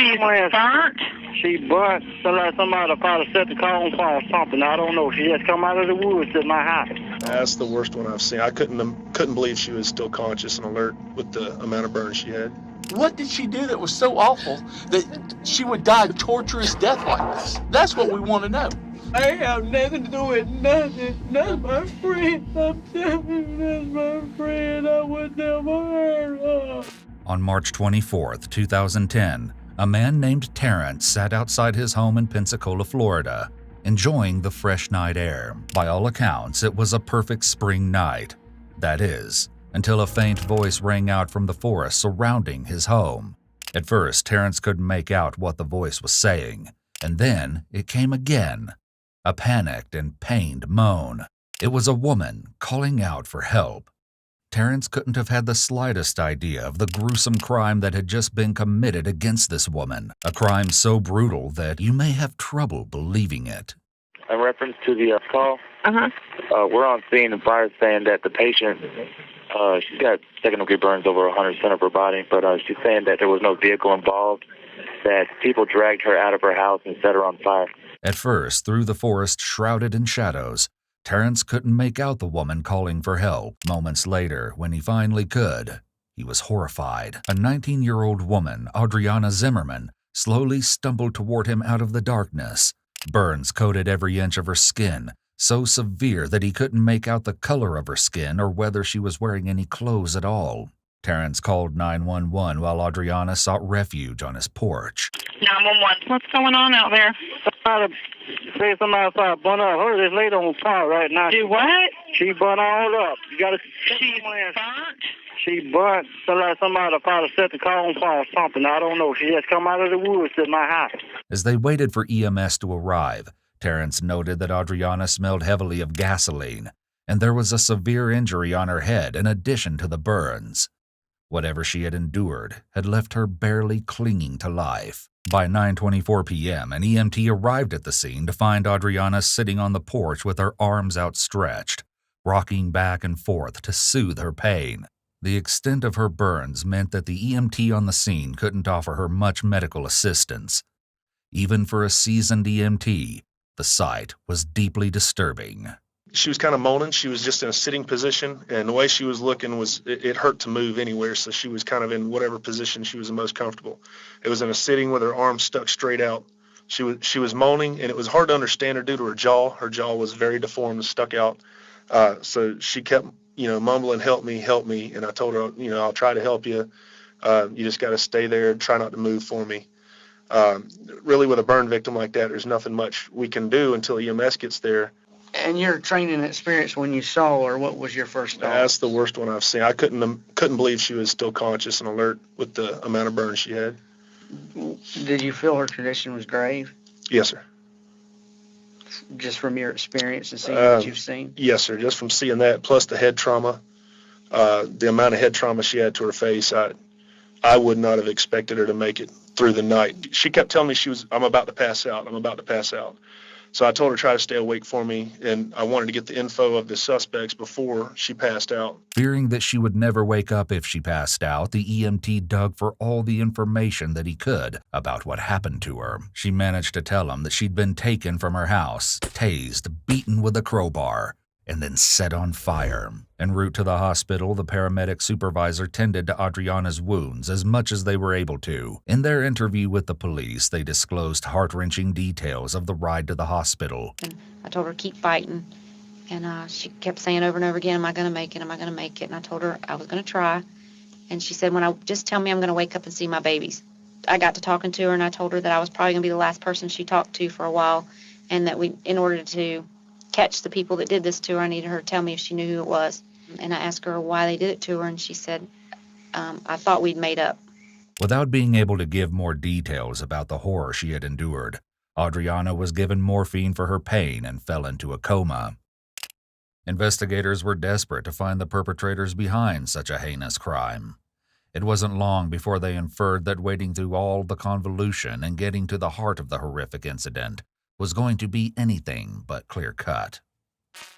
She's burnt? She burnt. Somebody probably set the cone for or something. I don't know. She just come out of the woods to my house. That's the worst one I've seen. I couldn't believe she was still conscious and alert with the amount of burns she had. What did she do that was so awful that she would die a torturous death like this? That's what we want to know. I have nothing to do with nothing. That's my friend. I'm telling you, that's my friend. I would never hurt her. On March 24th, 2010, a man named Terrence sat outside his home in Pensacola, Florida, enjoying the fresh night air. By all accounts, it was a perfect spring night. That is, until a faint voice rang out from the forest surrounding his home. At first, Terrence couldn't make out what the voice was saying, and then it came again. A panicked and pained moan. It was a woman calling out for help. Terrence couldn't have had the slightest idea of the gruesome crime that had just been committed against this woman, a crime so brutal that you may have trouble believing it. In reference to the call, we're on scene and prior saying that the patient, she's got second-degree burns over 100% of her body, but she's saying that there was no vehicle involved, that people dragged her out of her house and set her on fire. At first, through the forest shrouded in shadows, Terrence couldn't make out the woman calling for help. Moments later, when he finally could, he was horrified. A 19-year-old woman, Audreanna Zimmerman, slowly stumbled toward him out of the darkness. Burns coated every inch of her skin, so severe that he couldn't make out the color of her skin or whether she was wearing any clothes at all. Terrence called 911 while Audreanna sought refuge on his porch. 911. What's going on out there? Somebody started burning up. Her, this lady on fire right now. Do what? She burnt all up. You gotta. She's burnt? She burnt. Somebody probably set the cone for or something. I don't know. She just come out of the woods to my house. As they waited for EMS to arrive, Terrence noted that Audreanna smelled heavily of gasoline, and there was a severe injury on her head in addition to the burns. Whatever she had endured had left her barely clinging to life. By 9:24 p.m., an EMT arrived at the scene to find Audreanna sitting on the porch with her arms outstretched, rocking back and forth to soothe her pain. The extent of her burns meant that the EMT on the scene couldn't offer her much medical assistance. Even for a seasoned EMT, the sight was deeply disturbing. She was kind of moaning. She was just in a sitting position, and the way she was looking was it hurt to move anywhere, so she was kind of in whatever position she was the most comfortable. It was in a sitting with her arms stuck straight out. She was moaning, and it was hard to understand her due to her jaw. Her jaw was very deformed and stuck out. So she kept, mumbling, help me, and I told her, I'll try to help you. You just got to stay there and try not to move for me. Really, with a burn victim like that, there's nothing much we can do until EMS gets there. And your training experience when you saw her, what was your first thought? That's the worst one I've seen. I couldn't believe she was still conscious and alert with the amount of burns she had. Did you feel her condition was grave? Yes, sir. Just from your experience and seeing what you've seen? Yes, sir. Just from seeing that, plus the head trauma, the amount of head trauma she had to her face, I would not have expected her to make it through the night. She kept telling me I'm about to pass out. So I told her, try to stay awake for me, and I wanted to get the info of the suspects before she passed out. Fearing that she would never wake up if she passed out, the EMT dug for all the information that he could about what happened to her. She managed to tell him that she'd been taken from her house, tased, beaten with a crowbar, and then set on fire. En route to the hospital, the paramedic supervisor tended to Audreanna's wounds as much as they were able to. In their interview with the police, they disclosed heart-wrenching details of the ride to the hospital. And I told her, keep fighting. And she kept saying over and over again, am I going to make it? Am I going to make it? And I told her I was going to try. And she said, just tell me I'm going to wake up and see my babies. I got to talking to her, and I told her that I was probably going to be the last person she talked to for a while, and that in order to catch the people that did this to her, I needed her to tell me if she knew who it was. And I asked her why they did it to her, and she said, I thought we'd made up. Without being able to give more details about the horror she had endured, Audreanna was given morphine for her pain and fell into a coma. Investigators were desperate to find the perpetrators behind such a heinous crime. It wasn't long before they inferred that wading through all the convolution and getting to the heart of the horrific incident was going to be anything but clear-cut.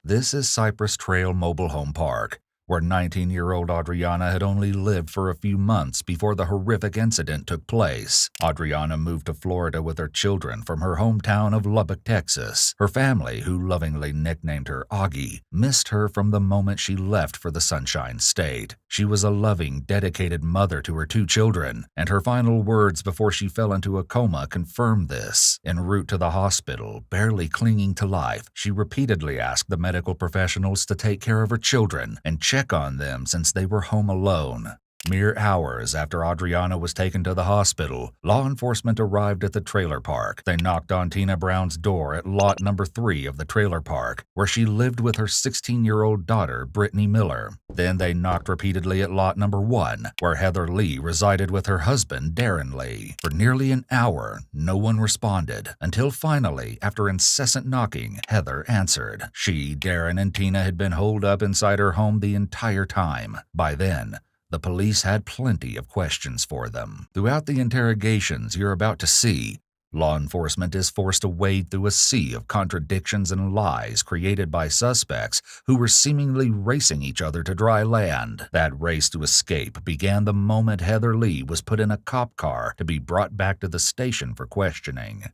This is Cypress Trail Mobile Home Park, where 19-year-old Audreanna had only lived for a few months before the horrific incident took place. Audreanna moved to Florida with her children from her hometown of Lubbock, Texas. Her family, who lovingly nicknamed her Augie, missed her from the moment she left for the Sunshine State. She was a loving, dedicated mother to her 2 children, and her final words before she fell into a coma confirmed this. En route to the hospital, barely clinging to life, she repeatedly asked the medical professionals to take care of her children and check on them since they were home alone. Mere hours after Audreanna was taken to the hospital, law enforcement arrived at the trailer park. They knocked on Tina Brown's door at lot number 3 of the trailer park, where she lived with her 16-year-old daughter, Brittany Miller. Then they knocked repeatedly at lot number 1, where Heather Lee resided with her husband, Darren Lee. For nearly an hour, no one responded, until finally, after incessant knocking, Heather answered. She, Darren, and Tina had been holed up inside her home the entire time. By then, the police had plenty of questions for them. Throughout the interrogations you're about to see, law enforcement is forced to wade through a sea of contradictions and lies created by suspects who were seemingly racing each other to dry land. That race to escape began the moment Heather Lee was put in a cop car to be brought back to the station for questioning.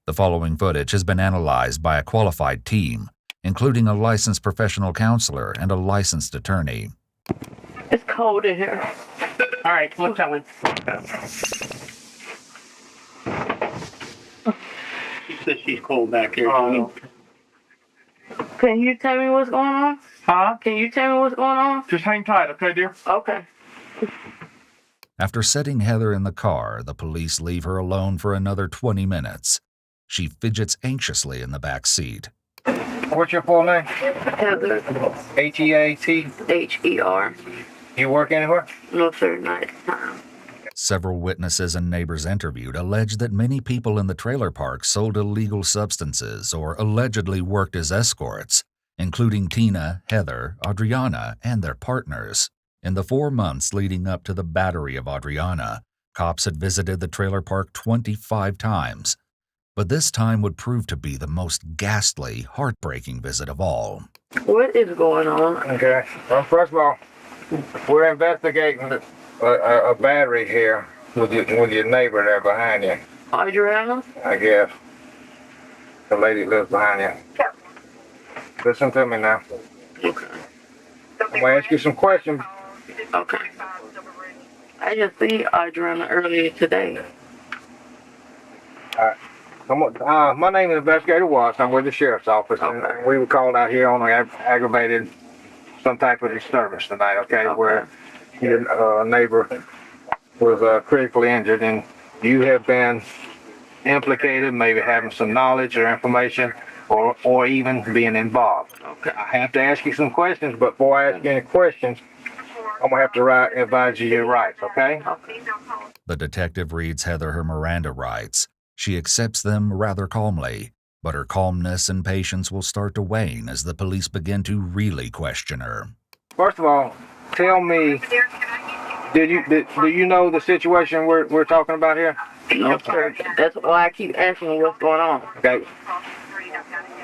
The following footage has been analyzed by a qualified team, including a licensed professional counselor and a licensed attorney. It's cold in here. All right, come on, tell him. She said she's cold back here. Can you tell me what's going on? Huh? Can you tell me what's going on? Just hang tight, okay, dear? Okay. After setting Heather in the car, the police leave her alone for another 20 minutes. She fidgets anxiously in the back seat. What's your full name? Heather. H-E-A-T? H-E-R. You work anywhere? No, sir, not at the time. Several witnesses and neighbors interviewed alleged that many people in the trailer park sold illegal substances or allegedly worked as escorts, including Tina, Heather, Audreanna, and their partners. In the 4 months leading up to the battery of Audreanna, cops had visited the trailer park 25 times. But this time would prove to be the most ghastly, heartbreaking visit of all. What is going on? Okay. Well, first of all, we're investigating a battery here with your neighbor there behind you. Audreanna? I guess. The lady lives behind you. Listen to me now. Okay. I'm going to ask you some questions. Okay. I just see Audreanna earlier today. All right. My name is Investigator Watts. I'm with the Sheriff's Office. Okay. And we were called out here on an aggravated some type of disturbance tonight, okay? Where your neighbor was critically injured, and you have been implicated, maybe having some knowledge or information, or even being involved. Okay. I have to ask you some questions, but before I ask you any questions, I'm going to have to advise you your rights, okay? The detective reads Heather her Miranda rights. She accepts them rather calmly, but her calmness and patience will start to wane as the police begin to really question her. First of all, tell me, do you know the situation we're talking about here? No, sir. That's why I keep asking what's going on. Okay.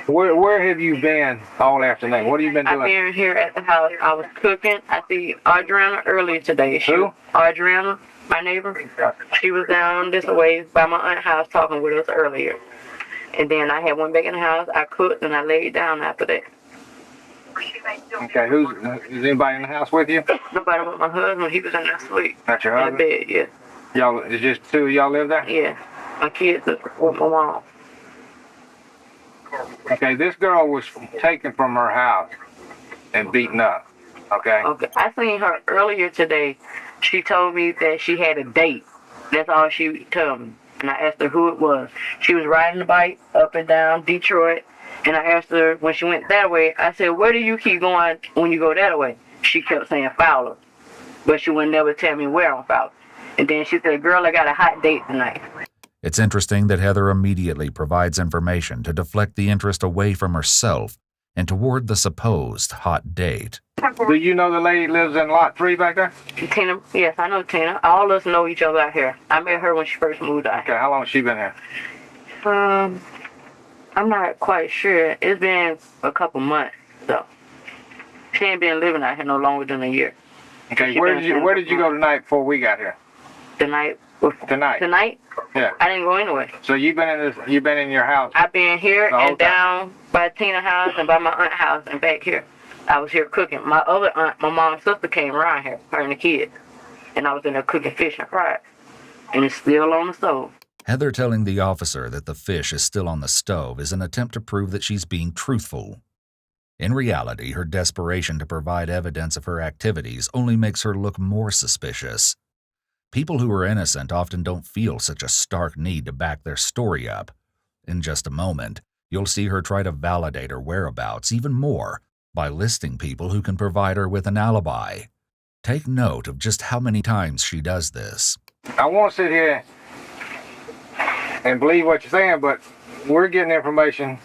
Where have you been all afternoon? What have you been doing? I've been here at the house. I was cooking. I see Audreanna earlier today. Who? Audreanna, my neighbor. She was down this way by my aunt's house talking with us earlier. And then I had went back in the house. I cooked and I laid down after that. Okay, is anybody in the house with you? Nobody but my husband. He was in there asleep. That's your In husband? bed, yeah. Y'all, it's just 2 of y'all live there? Yeah. My kids with my mom. Okay, this girl was taken from her house and beaten up, okay? Okay. I seen her earlier today. She told me that she had a date. That's all she told me. And I asked her who it was. She was riding the bike up and down Detroit. And I asked her when she went that way, I said, where do you keep going when you go that way? She kept saying Fowler. But she would never tell me where on Fowler. And then she said, girl, I got a hot date tonight. It's interesting that Heather immediately provides information to deflect the interest away from herself and toward the supposed hot date. Do you know the lady lives in lot 3 back there? Tina, yes, I know Tina. All of us know each other out here. I met her when she first moved out Okay, here. how long has she been here? I'm not quite sure. It's been a couple months, so. She She ain't been living out here no longer than a year. Okay, where did you go tonight before we got here? Tonight? Tonight? Yeah. I didn't go anywhere. So you've been in your house? I've been here the whole and down by Tina's house and by my aunt's house and back here. I was here cooking. My other aunt, my mom's sister, came around here, her and the kids. And I was in there cooking fish and fries. And it's still on the stove. Heather telling the officer that the fish is still on the stove is an attempt to prove that she's being truthful. In reality, her desperation to provide evidence of her activities only makes her look more suspicious. People who are innocent often don't feel such a stark need to back their story up. In just a moment, you'll see her try to validate her whereabouts even more by listing people who can provide her with an alibi. Take note of just how many times she does this. I want to sit here and believe what you're saying, but we're getting information.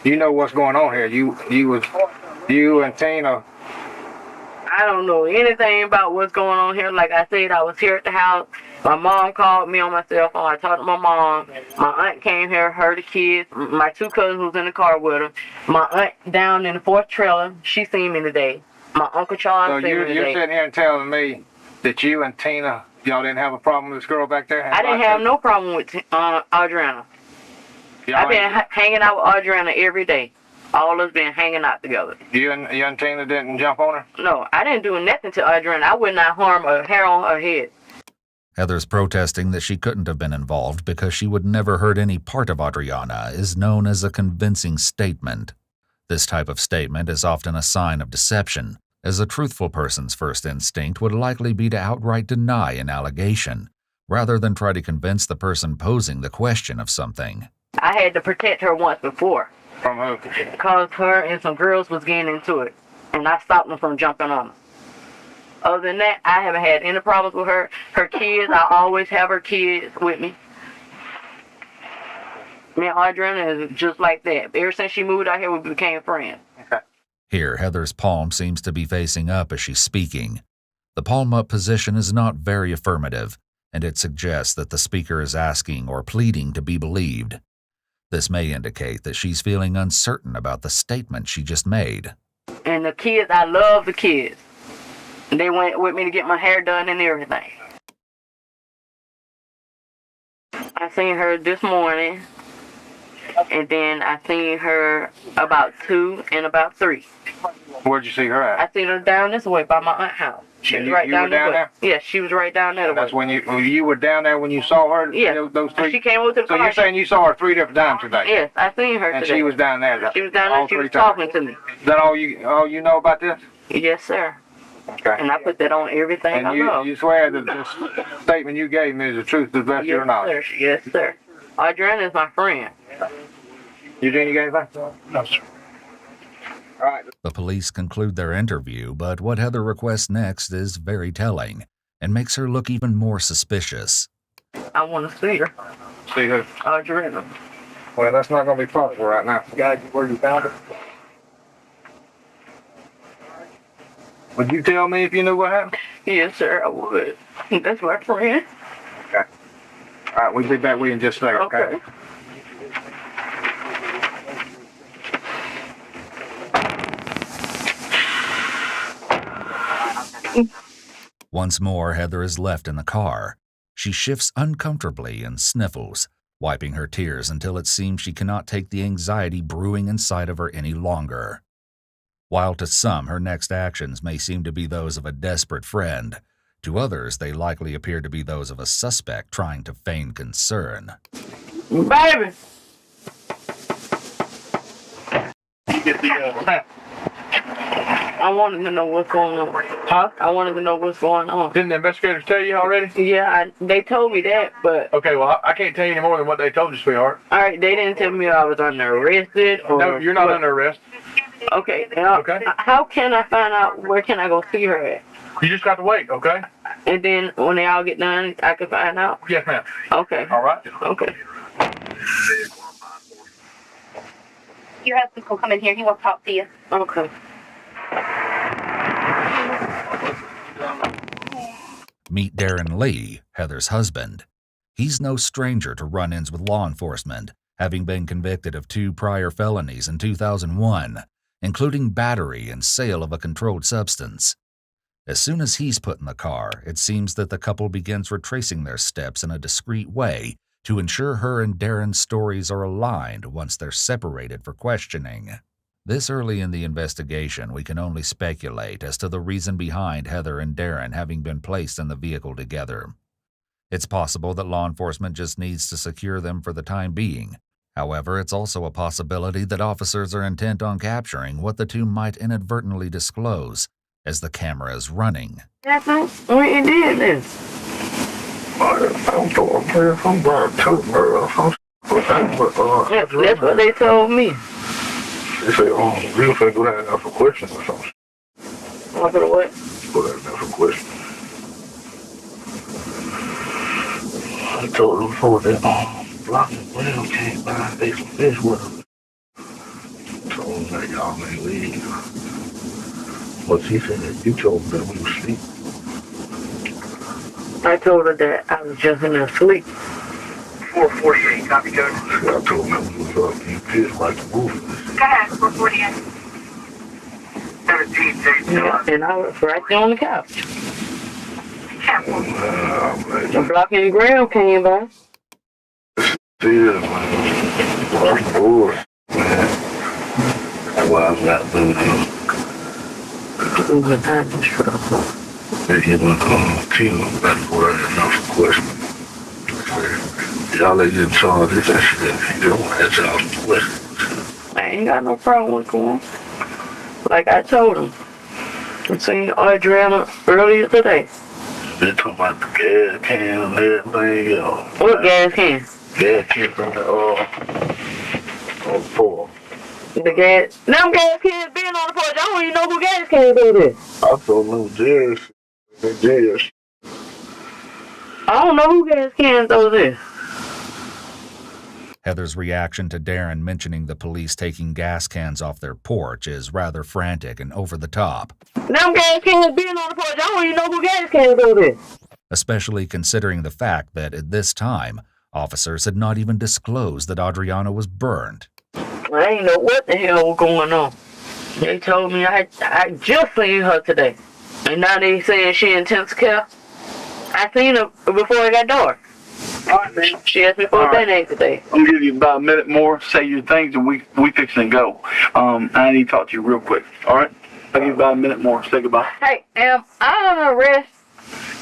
You know what's going on here. You and Tina. I don't know anything about what's going on here. Like I said, I was here at the house. My mom called me on my cell phone. I talked to my mom. My aunt came here, her, the kids. My two cousins was in the car with her. My aunt down in the fourth trailer, she seen me today. My Uncle Charles seen me today. So you're sitting here and telling me that you and Tina, y'all didn't have a problem with this girl back there? I didn't have no problem with Audreanna. I've been hanging out with Audreanna every day. All of us been hanging out together. You and Tina didn't jump on her? No, I didn't do nothing to Audreanna. I would not harm a hair on her head. Heather's protesting that she couldn't have been involved because she would never hurt any part of Audreanna is known as a convincing statement. This type of statement is often a sign of deception, as a truthful person's first instinct would likely be to outright deny an allegation, rather than try to convince the person posing the question of something. I had to protect her once before. From who? Because her and some girls was getting into it, and I stopped them from jumping on her. Other than that, I haven't had any problems with her. Her kids, I always have her kids with me. Me and Audreanna is just like that. Ever since she moved out here, we became friends. Okay. Here, Heather's palm seems to be facing up as she's speaking. The palm-up position is not very affirmative, and it suggests that the speaker is asking or pleading to be believed. This may indicate that she's feeling uncertain about the statement she just made. And the kids, I love the kids. They went with me to get my hair done and everything. I seen her this morning, and then I seen her about 2 and about 3. Where'd you see her at? I seen her down this way by my aunt's house. She was right down there. Yeah, she was right down there. That's when you were down there when you saw her? Yeah. Those 3? She came over to the car. So you're saying you saw her 3 different times today? Yes, I seen her and today. And she was down there? She was down there. She was talking to me. Is that all you know about this? Yes, sir. Okay. And I put that on everything I know. And you swear that this statement you gave me is the truth to the best of your knowledge? Yes, sir. Audreanna is my friend. Eugene, you got anything? No, sir. All right. The police conclude their interview, but what Heather requests next is very telling and makes her look even more suspicious. I want to see her. See who? Audreanna. Well, that's not going to be possible right now. Guys, where you found her? Would you tell me if you knew what happened? Yes, sir, I would. That's my friend. Okay. All right, we'll be back with you in just a second, okay? Once more, Heather is left in the car. She shifts uncomfortably and sniffles, wiping her tears until it seems she cannot take the anxiety brewing inside of her any longer. While to some her next actions may seem to be those of a desperate friend, to others they likely appear to be those of a suspect trying to feign concern. Baby! I wanted to know what's going on. Huh? I wanted to know what's going on. Didn't the investigators tell you already? Yeah, they told me that, but... Okay, well, I can't tell you any more than what they told you, sweetheart. All right, they didn't tell me I was under arrested or... No, you're not under arrest. Okay, now, okay. How can I find out where can I go see her at? You just got to wait, okay? And then when they all get done, I can find out? Yes, ma'am. Okay. All right. Okay. Your husband will come in here. He wants to talk to you. Okay. Meet Darren Lee, Heather's husband. He's no stranger to run-ins with law enforcement, having been convicted of 2 prior felonies in 2001, including battery and sale of a controlled substance. As soon as he's put in the car, it seems that the couple begins retracing their steps in a discreet way to ensure her and Darren's stories are aligned once they're separated for questioning. This early in the investigation, we can only speculate as to the reason behind Heather and Darren having been placed in the vehicle together. It's possible that law enforcement just needs to secure them for the time being. However, it's also a possibility that officers are intent on capturing what the two might inadvertently disclose as the camera is running. That's not what you did this. I'm talking about That's what they told me. They say, we were finna go down and ask some questions or something. I'm gonna what? Go down and ask some questions. I told them before that, Block and Brown came by and ate some fish with them. Told them that y'all may leave. But she said that you told them that we were asleep. I told her that I was just in her sleep. 448, copy code. See, I told them that we was eating fish like the movie. Go ahead, 448. 17, Yeah, and I was right there on the couch. The Block and Graham came by. Yeah, man. That's bored, man. That's why I'm not doing this. They hit my team back before I had enough questions. Y'all ain't getting charged this and shit. You don't want to ask y'all some questions. I ain't got no problem with going. Like I told him. I seen Audreanna earlier today. They talking about the gas can and everything else. What gas can? Gas can from the floor. The gas. Them gas cans being on the porch. I don't even know who gas cans it is. I told them Jerry. I don't know who gas cans those is. Heather's reaction to Darren mentioning the police taking gas cans off their porch is rather frantic and over the top. Them gas cans being on the porch. I don't even know who gas cans those is. Especially considering the fact that at this time, officers had not even disclosed that Audreanna was burned. I ain't know what the hell was going on. They told me I just seen her today. And now they saying she in intensive care. I seen her before it got dark. All right, man. She asked me for a band-aid today. I'm gonna give you about a minute more, say your things, and we fixing to go. I need to talk to you real quick. All right? I'll give you about a minute more. Say goodbye. Hey, am I under arrest?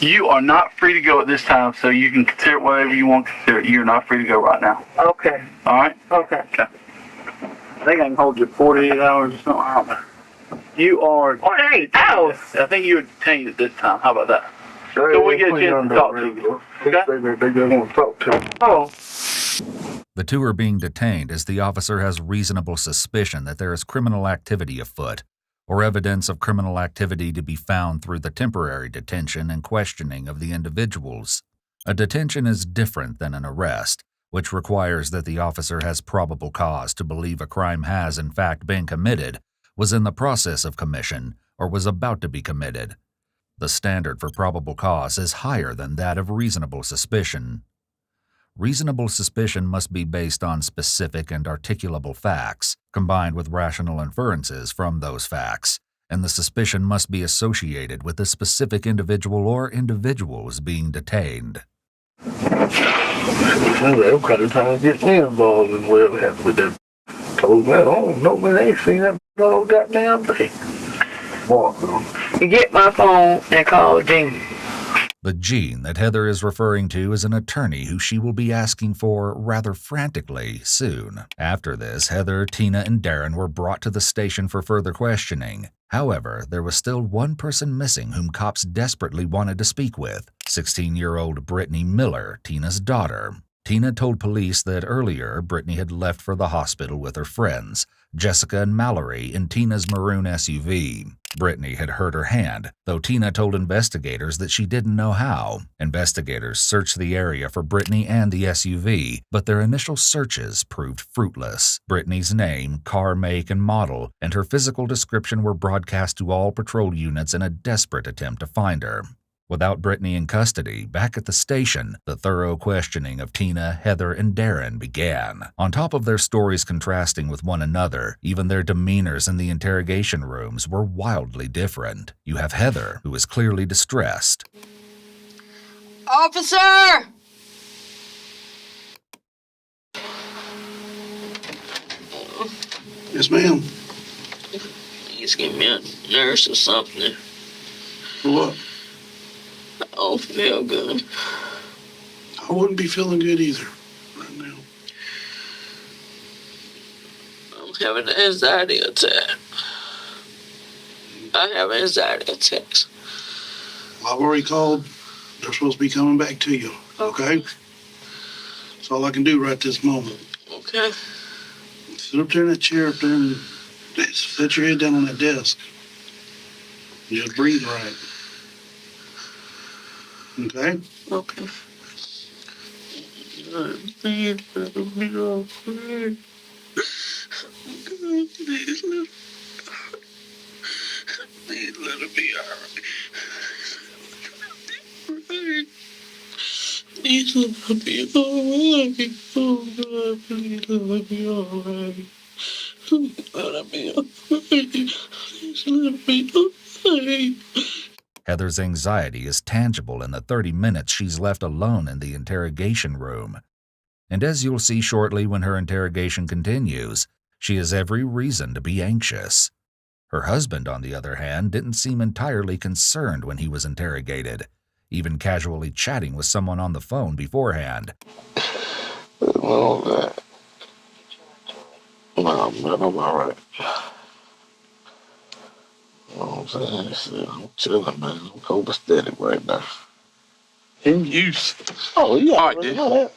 You are not free to go at this time, so you can consider it whatever you want to consider. You're not free to go right now. Okay. All right? Okay. Okay. I think I can hold you 48 hours or something. I don't know. You are... 48 hours? I think you're detained at this time. How about that? So we get a chance to talk to you. They just want to talk to me. Oh. The two are being detained as the officer has reasonable suspicion that there is criminal activity afoot, or evidence of criminal activity to be found through the temporary detention and questioning of the individuals. A detention is different than an arrest, which requires that the officer has probable cause to believe a crime has in fact been committed, was in the process of commission, or was about to be committed. The standard for probable cause is higher than that of reasonable suspicion. Reasonable suspicion must be based on specific and articulable facts, combined with rational inferences from those facts, and the suspicion must be associated with the specific individual or individuals being detained. Every kind of time get me involved in whatever happened with that. Told me, I don't know, man, I ain't seen that all goddamn thing. You get my phone and call Jean. The Jean that Heather is referring to is an attorney who she will be asking for rather frantically soon. After this, Heather, Tina, and Darren were brought to the station for further questioning. However, there was still one person missing whom cops desperately wanted to speak with, 16-year-old Brittany Miller, Tina's daughter. Tina told police that earlier Brittany had left for the hospital with her friends, Jessica and Mallory, in Tina's maroon SUV. Brittany had hurt her hand, though Tina told investigators that she didn't know how. Investigators searched the area for Brittany and the SUV, but their initial searches proved fruitless. Brittany's name, car make and model, and her physical description were broadcast to all patrol units in a desperate attempt to find her. Without Brittany in custody, back at the station, the thorough questioning of Tina, Heather, and Darren began. On top of their stories contrasting with one another, even their demeanors in the interrogation rooms were wildly different. You have Heather, who is clearly distressed. Officer! Yes, ma'am. Please give me a nurse or something. For what? I don't feel good. I wouldn't be feeling good either right now. I'm having an anxiety attack. I have anxiety attacks. I've already called. They're supposed to be coming back to you, okay? That's all I can do right this moment. Okay. Sit up there in that chair up there and set your head down on that desk. And just breathe right. Okay? Okay. Please let me go. Please let it be alright. Please let it be alright. Oh God, please let it be alright. Let it be alright. Please let it be alright. Heather's anxiety is tangible in the 30 minutes she's left alone in the interrogation room. And as you'll see shortly when her interrogation continues, she has every reason to be anxious. Her husband, on the other hand, didn't seem entirely concerned when he was interrogated, even casually chatting with someone on the phone beforehand. Well, no, man, I'm all right. You know what I'm saying? I'm chilling, man. I'm copacetic right now. In use. Oh, yeah. All right, dude. Know that.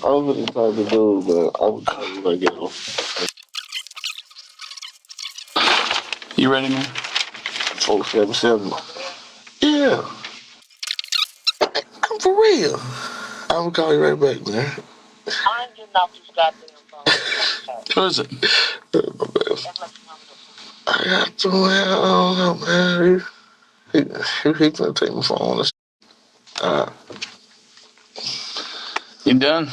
I'm really trying to do, but I'm coming to get home. You ready, man? 477. Yeah. I'm for real. I'm gonna call you right back, man. I ain't getting off this goddamn phone. Who is it? I got to, I don't know, man. He gonna take my phone. You done?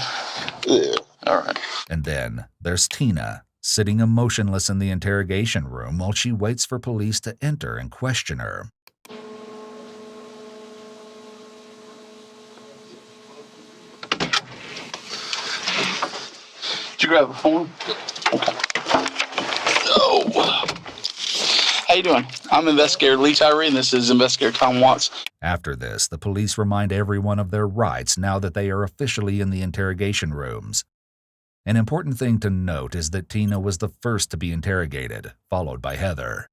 Yeah. All right. And then there's Tina, sitting emotionless in the interrogation room while she waits for police to enter and question her. Did you grab a form? Oh. How you doing? I'm Investigator Lee Tyree, and this is Investigator Tom Watts. After this, the police remind everyone of their rights now that they are officially in the interrogation rooms. An important thing to note is that Tina was the first to be interrogated, followed by Heather.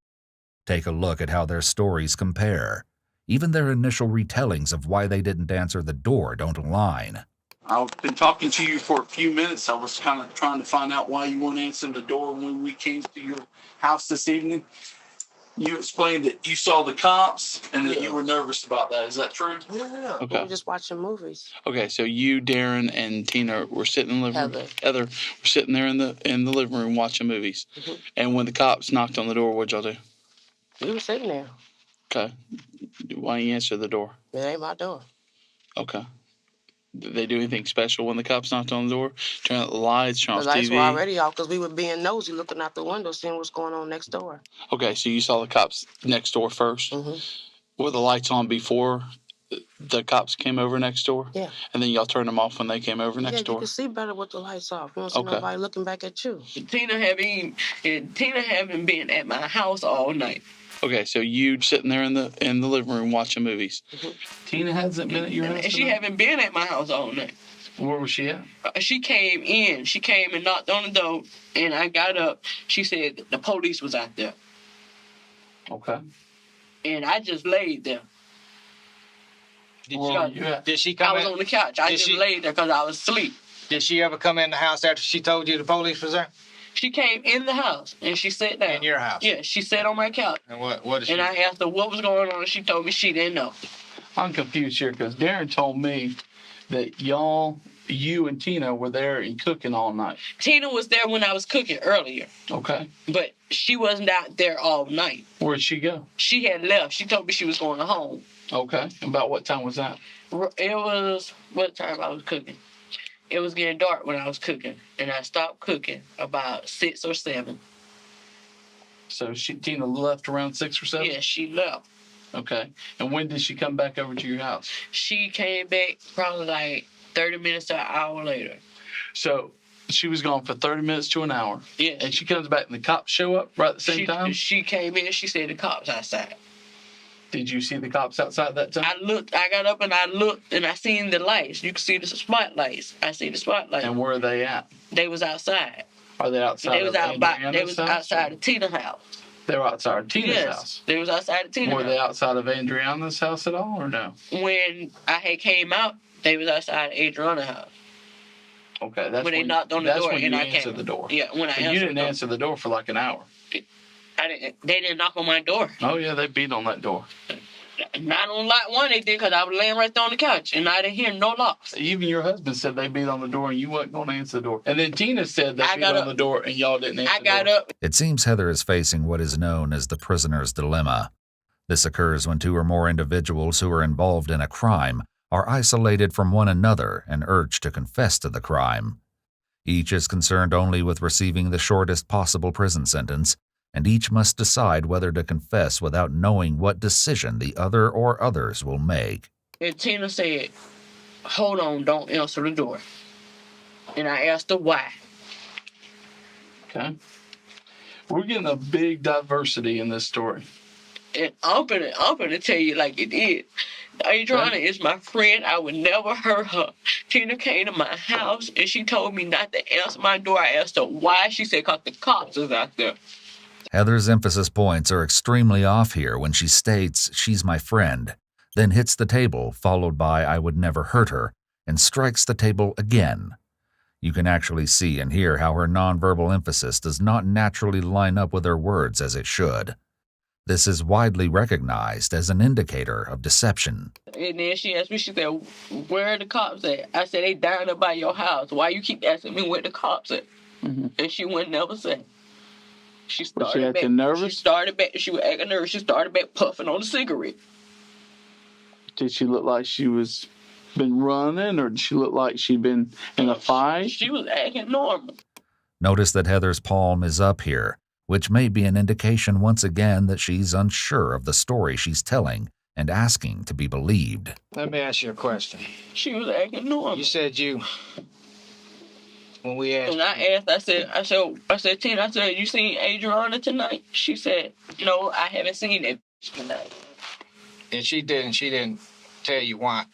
Take a look at how their stories compare. Even their initial retellings of why they didn't answer the door don't align. I've been talking to you for a few minutes. I was kind of trying to find out why you weren't answering the door when we came to your house this evening. You explained that you saw the cops and that you were nervous about that. Is that true? No. Okay. We were just watching movies. Okay, so you, Darren, and Tina were sitting in the living room. Heather were sitting there in the living room watching movies. Mm-hmm. And when the cops knocked on the door, what'd y'all do? We were sitting there. Okay. Why didn't you answer the door? It ain't my door. Okay. Did they do anything special when the cops knocked on the door? Turn out the lights, turn off The lights TV? were already off because we were being nosy, looking out the window, seeing what's going on next door. Okay, so you saw the cops next door first? Mm-hmm. Were the lights on before the cops came over next door? Yeah. And then y'all turned them off when they came over next door? Yeah, you can see better with the lights off. You don't see nobody looking back at you. Tina haven't been at my house all night. Okay, so you sitting there in the living room watching movies. Mm-hmm. Tina hasn't been at your house? She haven't been at my house all night. Where was she at? She came in. She came and knocked on the door, and I got up. She said the police was out there. Okay. And I just laid there. Did she come I was on the couch. I just laid there because I was asleep. Did she ever come in the house after she told you the police was there? She came in the house, and she sat down. In your house? Yeah, she sat on my couch. And what did she... And I asked her what was going on, and she told me she didn't know. I'm confused here because Darren told me that y'all you and Tina were there and cooking all night. Tina was there when I was cooking earlier, Okay. but she wasn't out there all night. Where'd she go? She had left. She told me she was going home. Okay. About what time was that? It was what time I was cooking. It was getting dark when I was cooking, and I stopped cooking about 6 or 7. So Tina left around 6 or 7? Yeah, she left. Okay. And when did she come back over to your house? She came back probably like 30 minutes to an hour later. So she was gone for 30 minutes to an hour. Yeah. And she comes back and the cops show up right at the same time? She came in and she said the cops outside. Did you see the cops outside that time? I got up and I looked and I seen the lights. You can see the spotlights. I see the spotlights. And where are they at? They was outside. Are they outside They was house, outside of Tina's house. They were outside Tina's Yes, house? they was outside of Tina's house. Were they outside of Audreanna's house at all or no? When I had came out, they was outside of Audreanna's house. Okay, that's when they knocked on the door when and you I answered came. the door. Yeah, when I answered you didn't the door. answer the door for like an hour. They didn't knock on my door. Oh yeah, they beat on that door. Not on lot 1 they did because I was laying right there on the couch and I didn't hear no locks. Even your husband said they beat on the door and you wasn't going to answer the door. And then Tina said they beat on the door and y'all didn't answer the door. I got up. It seems Heather is facing what is known as the prisoner's dilemma. This occurs when 2 or more individuals who are involved in a crime are isolated from one another and urged to confess to the crime. Each is concerned only with receiving the shortest possible prison sentence, and each must decide whether to confess without knowing what decision the other or others will make. And Tina said, hold on, don't answer the door. And I asked her why. Okay. We're getting a big diversity in this story. And I'm gonna tell you like it is. Audreanna is my friend. I would never hurt her. Tina came to my house and she told me not to answer my door. I asked her why. She said, because the cops is out there. Heather's emphasis points are extremely off here when she states she's my friend, then hits the table, followed by I would never hurt her, and strikes the table again. You can actually see and hear how her nonverbal emphasis does not naturally line up with her words as it should. This is widely recognized as an indicator of deception. And then she asked me, she said, where are the cops at? I said, they down there by your house. Why you keep asking me where the cops at? Mm-hmm. And she wouldn't never say. She started was she acting nervous? She was acting nervous. She started back puffing on a cigarette. Did she look like she was been running, or did she look like she'd been in a fight? She was acting normal. Notice that Heather's palm is up here, which may be an indication once again that she's unsure of the story she's telling and asking to be believed. Let me ask you a question. She was acting normal. You said when we asked. And I said, Tina, I said, you seen Audreanna tonight? She said, no, I haven't seen that tonight. And she didn't tell you why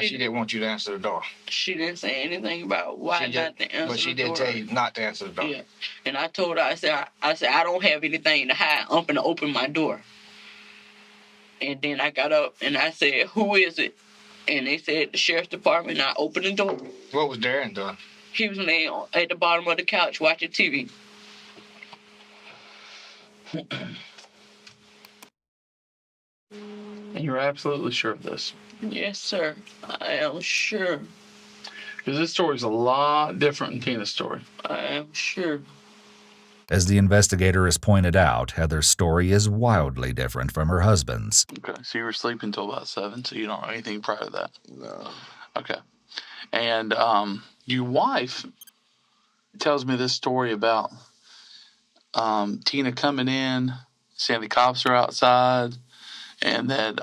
she didn't want you to answer the door. She didn't say anything about why not to answer the door. But she did tell you not to answer the door. Yeah. And I told her, I said, I don't have anything to hide. I'm going to open my door. And then I got up and I said, who is it? And they said, the sheriff's department. And I opened the door. What was Darren doing? He was laying at the bottom of the couch watching TV. And you're absolutely sure of this? Yes, sir. I am sure. Because this story's a lot different than Tina's story. I am sure. As the investigator has pointed out, Heather's story is wildly different from her husband's. Okay, so you were sleeping until about 7, so you don't know anything prior to that? No. Okay. And your wife tells me this story about Tina coming in, saying the cops are outside, and that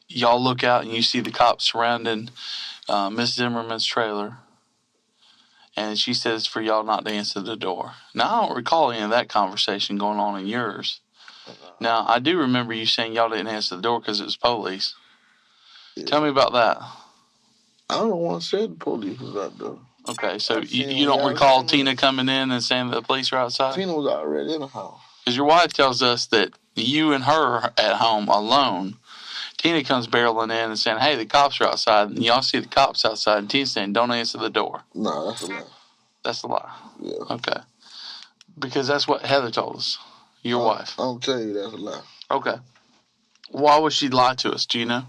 y'all look out and you see the cops surrounding Miss Zimmerman's trailer. And she says for y'all not to answer the door. Now, I don't recall any of that conversation going on in yours. Now, I do remember you saying y'all didn't answer the door because it was police. Yeah. Tell me about that. I don't want to say the police was out there. Okay, so you don't recall Tina coming in and saying that the police are outside? Tina was already in the house. Because your wife tells us that you and her at home alone, Tina comes barreling in and saying, hey, the cops are outside. And y'all see the cops outside. And Tina's saying, don't answer the door. No, that's a lie. That's a lie? Yeah. Okay. Because that's what Heather told us, your wife. I'll tell you that's a lie. Okay. Why would she lie to us? Do you know?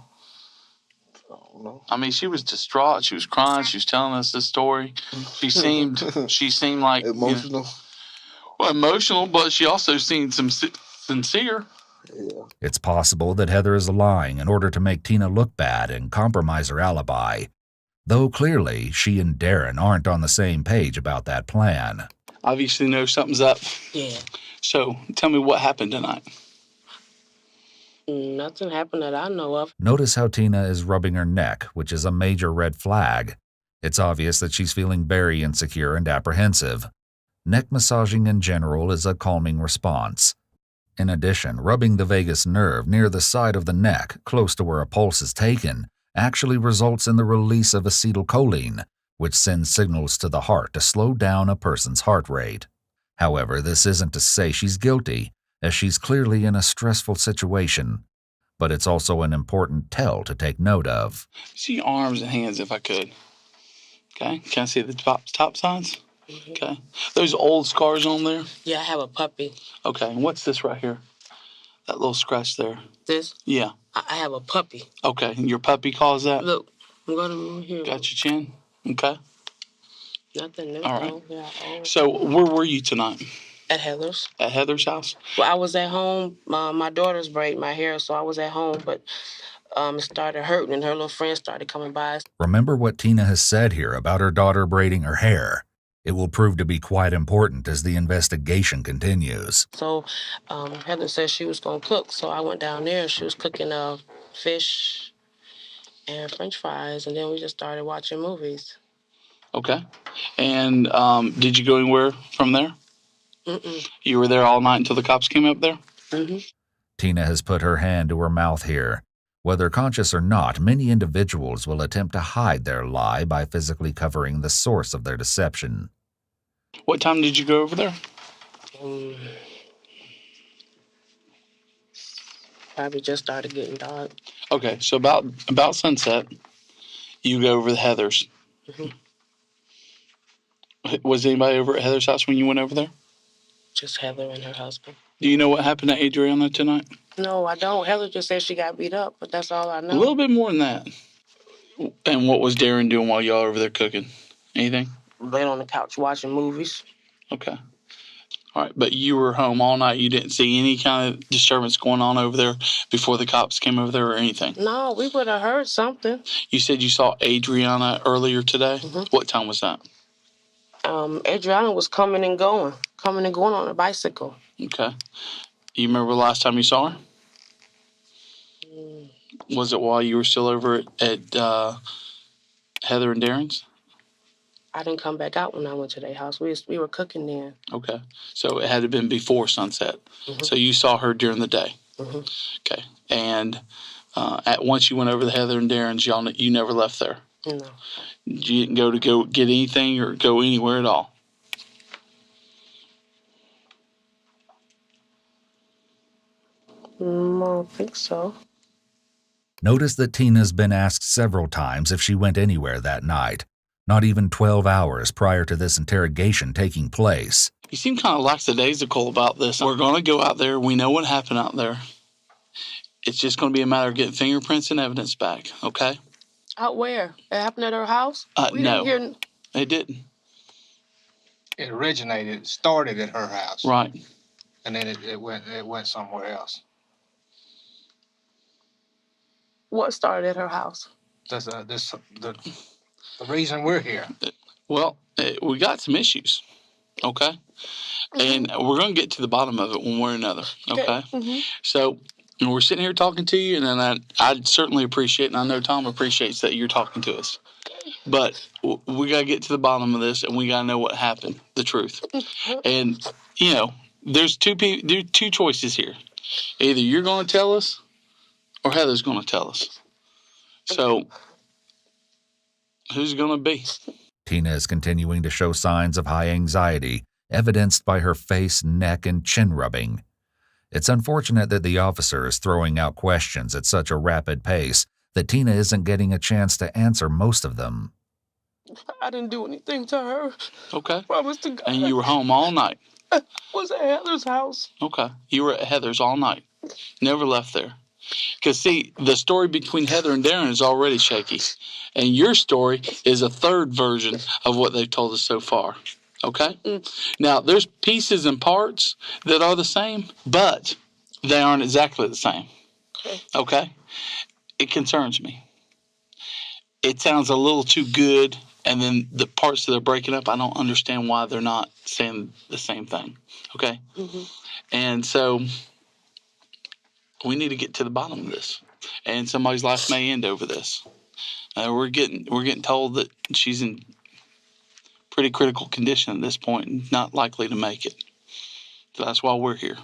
I don't I mean, she was distraught. She was crying. She was telling us this story. She seemed like emotional. Emotional, but she also seemed sincere. Yeah. It's possible that Heather is lying in order to make Tina look bad and compromise her alibi, though clearly she and Darren aren't on the same page about that plan. Obviously know something's up. Yeah. So tell me what happened tonight. Nothing happened that I know of. Notice how Tina is rubbing her neck, which is a major red flag. It's obvious that she's feeling very insecure and apprehensive. Neck massaging in general is a calming response. In addition, rubbing the vagus nerve near the side of the neck, close to where a pulse is taken, actually results in the release of acetylcholine, which sends signals to the heart to slow down a person's heart rate. However, this isn't to say she's guilty, as she's clearly in a stressful situation, but it's also an important tell to take note of. See your arms and hands if I could. Okay, can I see the top signs? Mm-hmm. Okay, those old scars on there? Yeah, I have a puppy. Okay, and what's this right here? That little scratch there? This? Yeah. I have a puppy. Okay, and your puppy caused that? Look, I'm going to here. Got your chin? Okay. Nothing new. All right. Yeah, So where were you tonight? At Heather's. At Heather's house? Well, I was at home. My daughter's braiding my hair, so I was at home, but it started hurting, and her little friend started coming by. Remember what Tina has said here about her daughter braiding her hair. It will prove to be quite important as the investigation continues. So Heather said she was going to cook, so I went down there, and she was cooking fish and French fries, and then we just started watching movies. Okay. And did you go anywhere from there? Mm-mm. You were there all night until the cops came up there? Mm-hmm. Tina has put her hand to her mouth here. Whether conscious or not, many individuals will attempt to hide their lie by physically covering the source of their deception. What time did you go over there? Probably just started getting dark. Okay, so about sunset, you go over to Heather's. Mm-hmm. Was anybody over at Heather's house when you went over there? Just Heather and her husband. Do you know what happened to Audreanna tonight? No, I don't. Heather just said she got beat up, but that's all I know. A little bit more than that. And what was Darren doing while y'all over there cooking? Anything? Laying on the couch watching movies. Okay. All right, but you were home all night. You didn't see any kind of disturbance going on over there before the cops came over there or anything? No, we would have heard something. You said you saw Audreanna earlier today? Mm-hmm. What time was that? Audreanna was coming and going on a bicycle. Okay. You remember the last time you saw her? Was it while you were still over at Heather and Darren's? I didn't come back out when I went to their house. We were cooking then. Okay. So it had to have been before sunset. Mm-hmm. So you saw her during the day. Mm-hmm. Okay. And once you went over to Heather and Darren's, you never left there? No. You didn't go get anything or go anywhere at all? I don't think so. Notice that Tina's been asked several times if she went anywhere that night, not even 12 hours prior to this interrogation taking place. You seem kind of lackadaisical about this. We're going to go out there. We know what happened out there. It's just going to be a matter of getting fingerprints and evidence back, okay? Out where? It happened at her house? No, it didn't. It started at her house. Right. And then it went somewhere else. What started at her house? The reason we're here. Well, we got some issues, okay? Mm-hmm. And we're going to get to the bottom of it one way or another, okay? Mm-hmm. So we're sitting here talking to you, and then I'd certainly appreciate, and I know Tom appreciates that you're talking to us. But we got to get to the bottom of this, and we got to know what happened, the truth. And, there's two choices here. Either you're going to tell us, or Heather's going to tell us. So, who's going to be? Tina is continuing to show signs of high anxiety, evidenced by her face, neck, and chin rubbing. It's unfortunate that the officer is throwing out questions at such a rapid pace that Tina isn't getting a chance to answer most of them. I didn't do anything to her. Okay. Promise to God. And you were home all night? I was at Heather's house. Okay. You were at Heather's all night. Never left there. Because, see, the story between Heather and Darren is already shaky. And your story is a third version of what they've told us so far. Okay? Now, there's pieces and parts that are the same, but they aren't exactly the same. Okay? It concerns me. It sounds a little too good, and then the parts that are breaking up, I don't understand why they're not saying the same thing. Okay? And so we need to get to the bottom of this. And somebody's life may end over this. We're getting told that she's in pretty critical condition at this point and not likely to make it. So that's why we're here.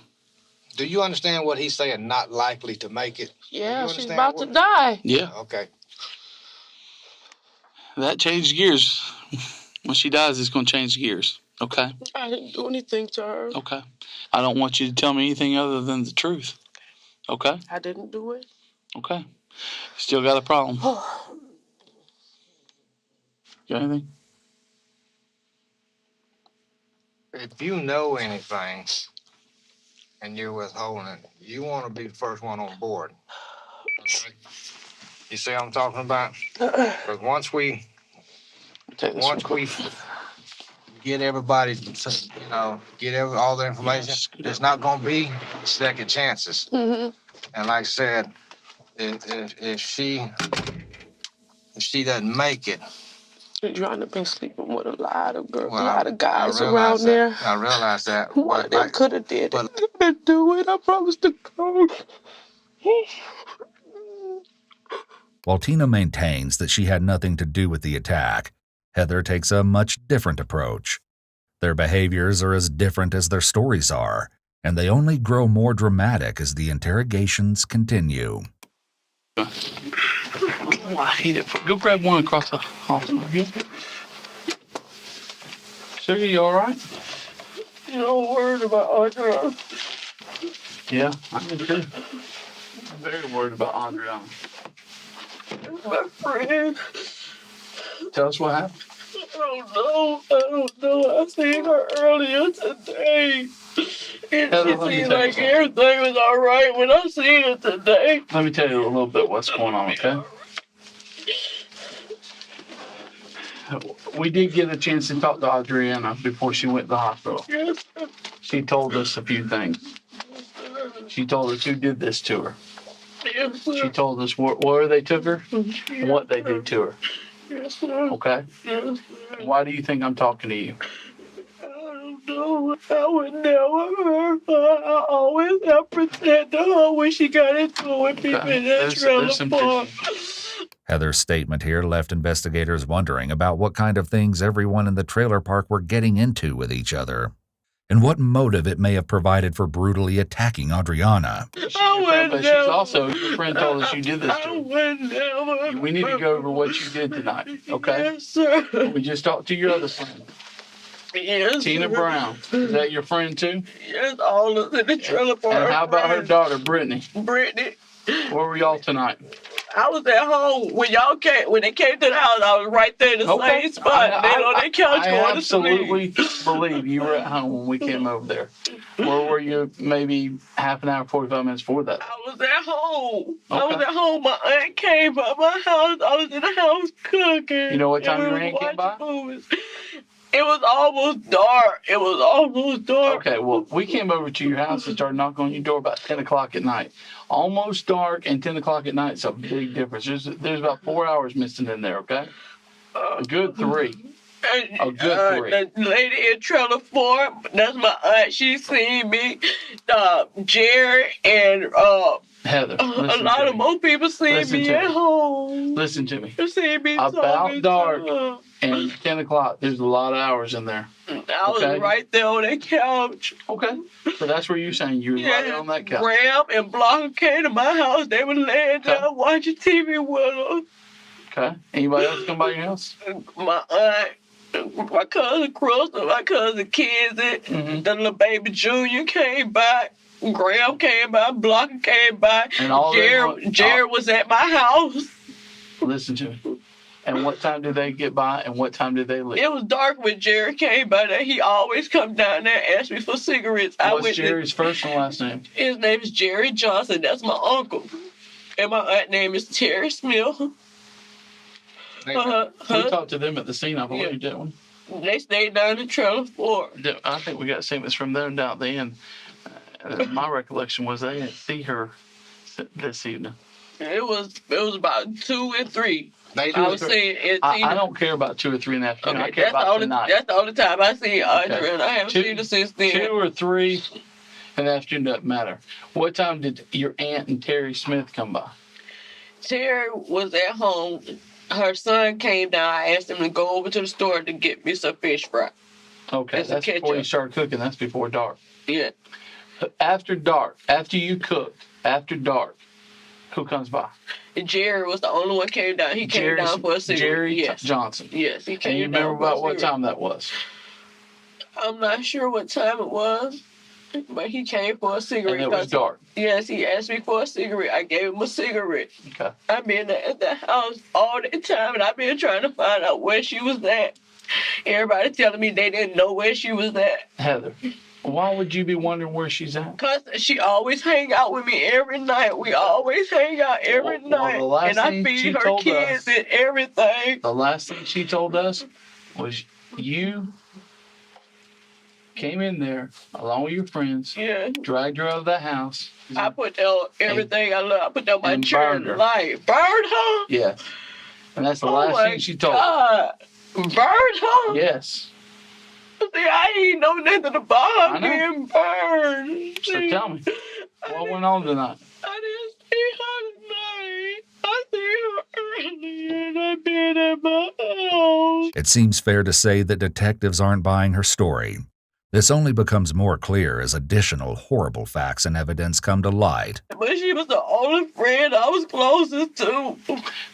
Do you understand what he's saying, not likely to make it? Yeah, she's about to die. Yeah. Okay. That changed gears. When she dies, it's going to change gears. Okay? I didn't do anything to her. Okay. I don't want you to tell me anything other than the truth. Okay? I didn't do it. Okay. Still got a problem. Got anything? If you know anything and you're withholding it, you want to be the first one on board. Okay? You see what I'm talking about? Because once we get everybody, all the information, there's not going to be second chances. And like I said, if she doesn't make it, Audreanna have been sleeping with a lot of girls, a lot of guys around there. I realize that. One of them could have did it. I didn't do it. I promised to go. While Tina maintains that she had nothing to do with the attack, Heather takes a much different approach. Their behaviors are as different as their stories are, and they only grow more dramatic as the interrogations continue. I hate it. Go grab one across the hall. Sugar, you all right? You don't worry about Audreanna. Yeah, I am too. I'm very worried about Audreanna. My friend. Tell us what happened. I don't know. I seen her earlier today. And Heather, she seemed like everything was all right when I seen her today. Let me tell you a little bit what's going on, okay? We did get a chance to talk to Audreanna before she went to the hospital. Yes, sir. She told us a few things. She told us who did this to her. Yes, sir. She told us where they took her and what they did to her. Yes, sir. Okay? Yes, sir. Why do you think I'm talking to you? I don't know. I would never hurt her. I always have protected her when she got into it with people in that trailer park. Heather's statement here left investigators wondering about what kind of things everyone in the trailer park were getting into with each other, and what motive it may have provided for brutally attacking Audreanna. She's also, your friend told us you did this to her. I would never. We need to go over what you did tonight, okay? Yes, sir. We just talked to your other friend, Yes, Tina sir. Brown. Is that your friend too? Yes, all of in the trailer park. And how about her daughter, Brittany? Brittany. Where were y'all tonight? I was at home when they came to the house. I was right there in the same spot. They on their couch going to sleep. I absolutely believe you were at home when we came over there. Where were you maybe half an hour, 45 minutes before that? I was at home. Okay. I was at home. My aunt came by my house. I was in the house cooking. You know what time your aunt came by? Movies. It was almost dark. Okay, well, we came over to your house and started knocking on your door about 10 o'clock at night. Almost dark and 10 o'clock at night is a big difference. There's about 4 hours missing in there, okay? A good 3. A good 3. The lady in trailer park, that's my aunt. She seen me. Jerry and Heather, a lot of more people seen me at home. Listen to me. You seen me about dark and 10 o'clock, there's a lot of hours in there. I was right there on that couch. Okay. So that's where you're saying you were right on that couch. Ram and Blanca came to my house. They were laying down watching TV with us. Okay. Anybody else come by your house? My aunt, my cousin Crystal, my cousin Kizzy, the little baby Junior came by. Graham came by, Blanca came by. And all Jared was at my house. Listen to me. And what time did they get by and what time did they leave? It was dark when Jared came by there. He always come down there and ask me for cigarettes. What's Jerry's first and last name? His name is Jerry Johnson. That's my uncle. And my aunt name is Terry Smith. We talked to them at the scene, I believe, didn't we? They stayed down in trailer floor. I think we got statements from them down at the end. My recollection was they didn't see her this evening. It was about 2 and 3. I was saying, I don't care about 2 or 3 in the afternoon. I care about tonight. That's the only time I see Audrey, and I haven't seen her since then. 2 or 3 in the afternoon doesn't matter. What time did your aunt and Terry Smith come by? Terry was at home. Her son came down. I asked him to go over to the store to get me some fish fry. Okay, that's before you start cooking. That's before dark. Yeah. After dark, after you cooked, after dark, who comes by? Jerry was the only one came down. He came down for a cigarette. Jerry Johnson. Yes, he came down. And you remember about what time that was? I'm not sure what time it was, but he came for a cigarette. And it was dark. Yes, he asked me for a cigarette. I gave him a cigarette. Okay. I've been at the house all that time, and I've been trying to find out where she was at. Everybody telling me they didn't know where she was at. Heather, why would you be wondering where she's at? Because she always hang out with me every night. We always hang out every night. And I feed her kids and everything. The last thing she told us was you came in there along with your friends, dragged her out of the house. I put down everything I love. I put down my children's life. Burned her? Yeah. And that's the last thing she told us. Burned her? Yes. See, I ain't know nothing about her being burned. So tell me, what went on tonight? I didn't see her tonight. I see her earlier and I've been at my house. It seems fair to say that detectives aren't buying her story. This only becomes more clear as additional horrible facts and evidence come to light. But she was the only friend I was closest to.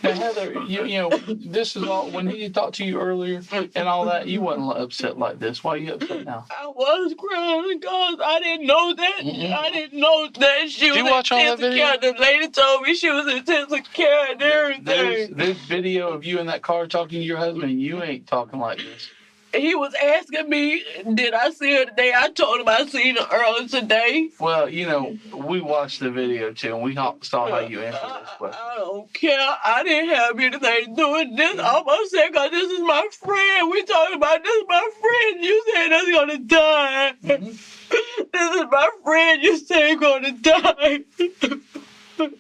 Now, Heather, you know, this is all, when he talked to you earlier and all that, you wasn't upset like this. Why are you upset now? I was crying because I didn't know that. I didn't know that she was in intensive care. The lady told me she was in intensive care and everything. There's video of you in that car talking to your husband, and you ain't talking like this. He was asking me, did I see her today? I told him I seen her earlier today. Well, you know, we watched the video too, and we saw how you answered this question. I don't care. I didn't have anything to do with this. I'm upset because this is my friend. We talking about this is my friend. You said that's gonna die. This is my friend. You say gonna die. That's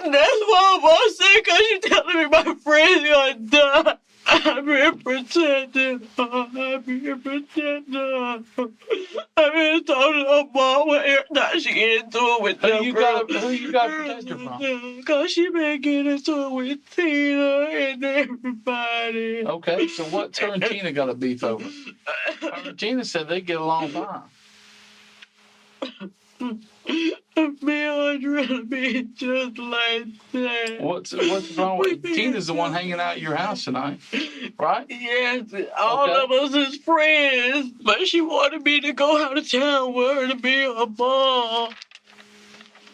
why I'm upset because you telling me my friend's gonna die. I've been protecting her. I've been protecting her. I've been talking to her mom every time she get into it with them. Who you got to protect her from? Because she been getting into it with Tina and everybody. Okay, so what's her and Tina got a beef over? Her and Tina said they get along fine. Me and Audreanna being just like that. What's wrong with Tina's the one hanging out at your house tonight, right? Yes, all of us is friends, but she wanted me to go out of town with her to be her mom.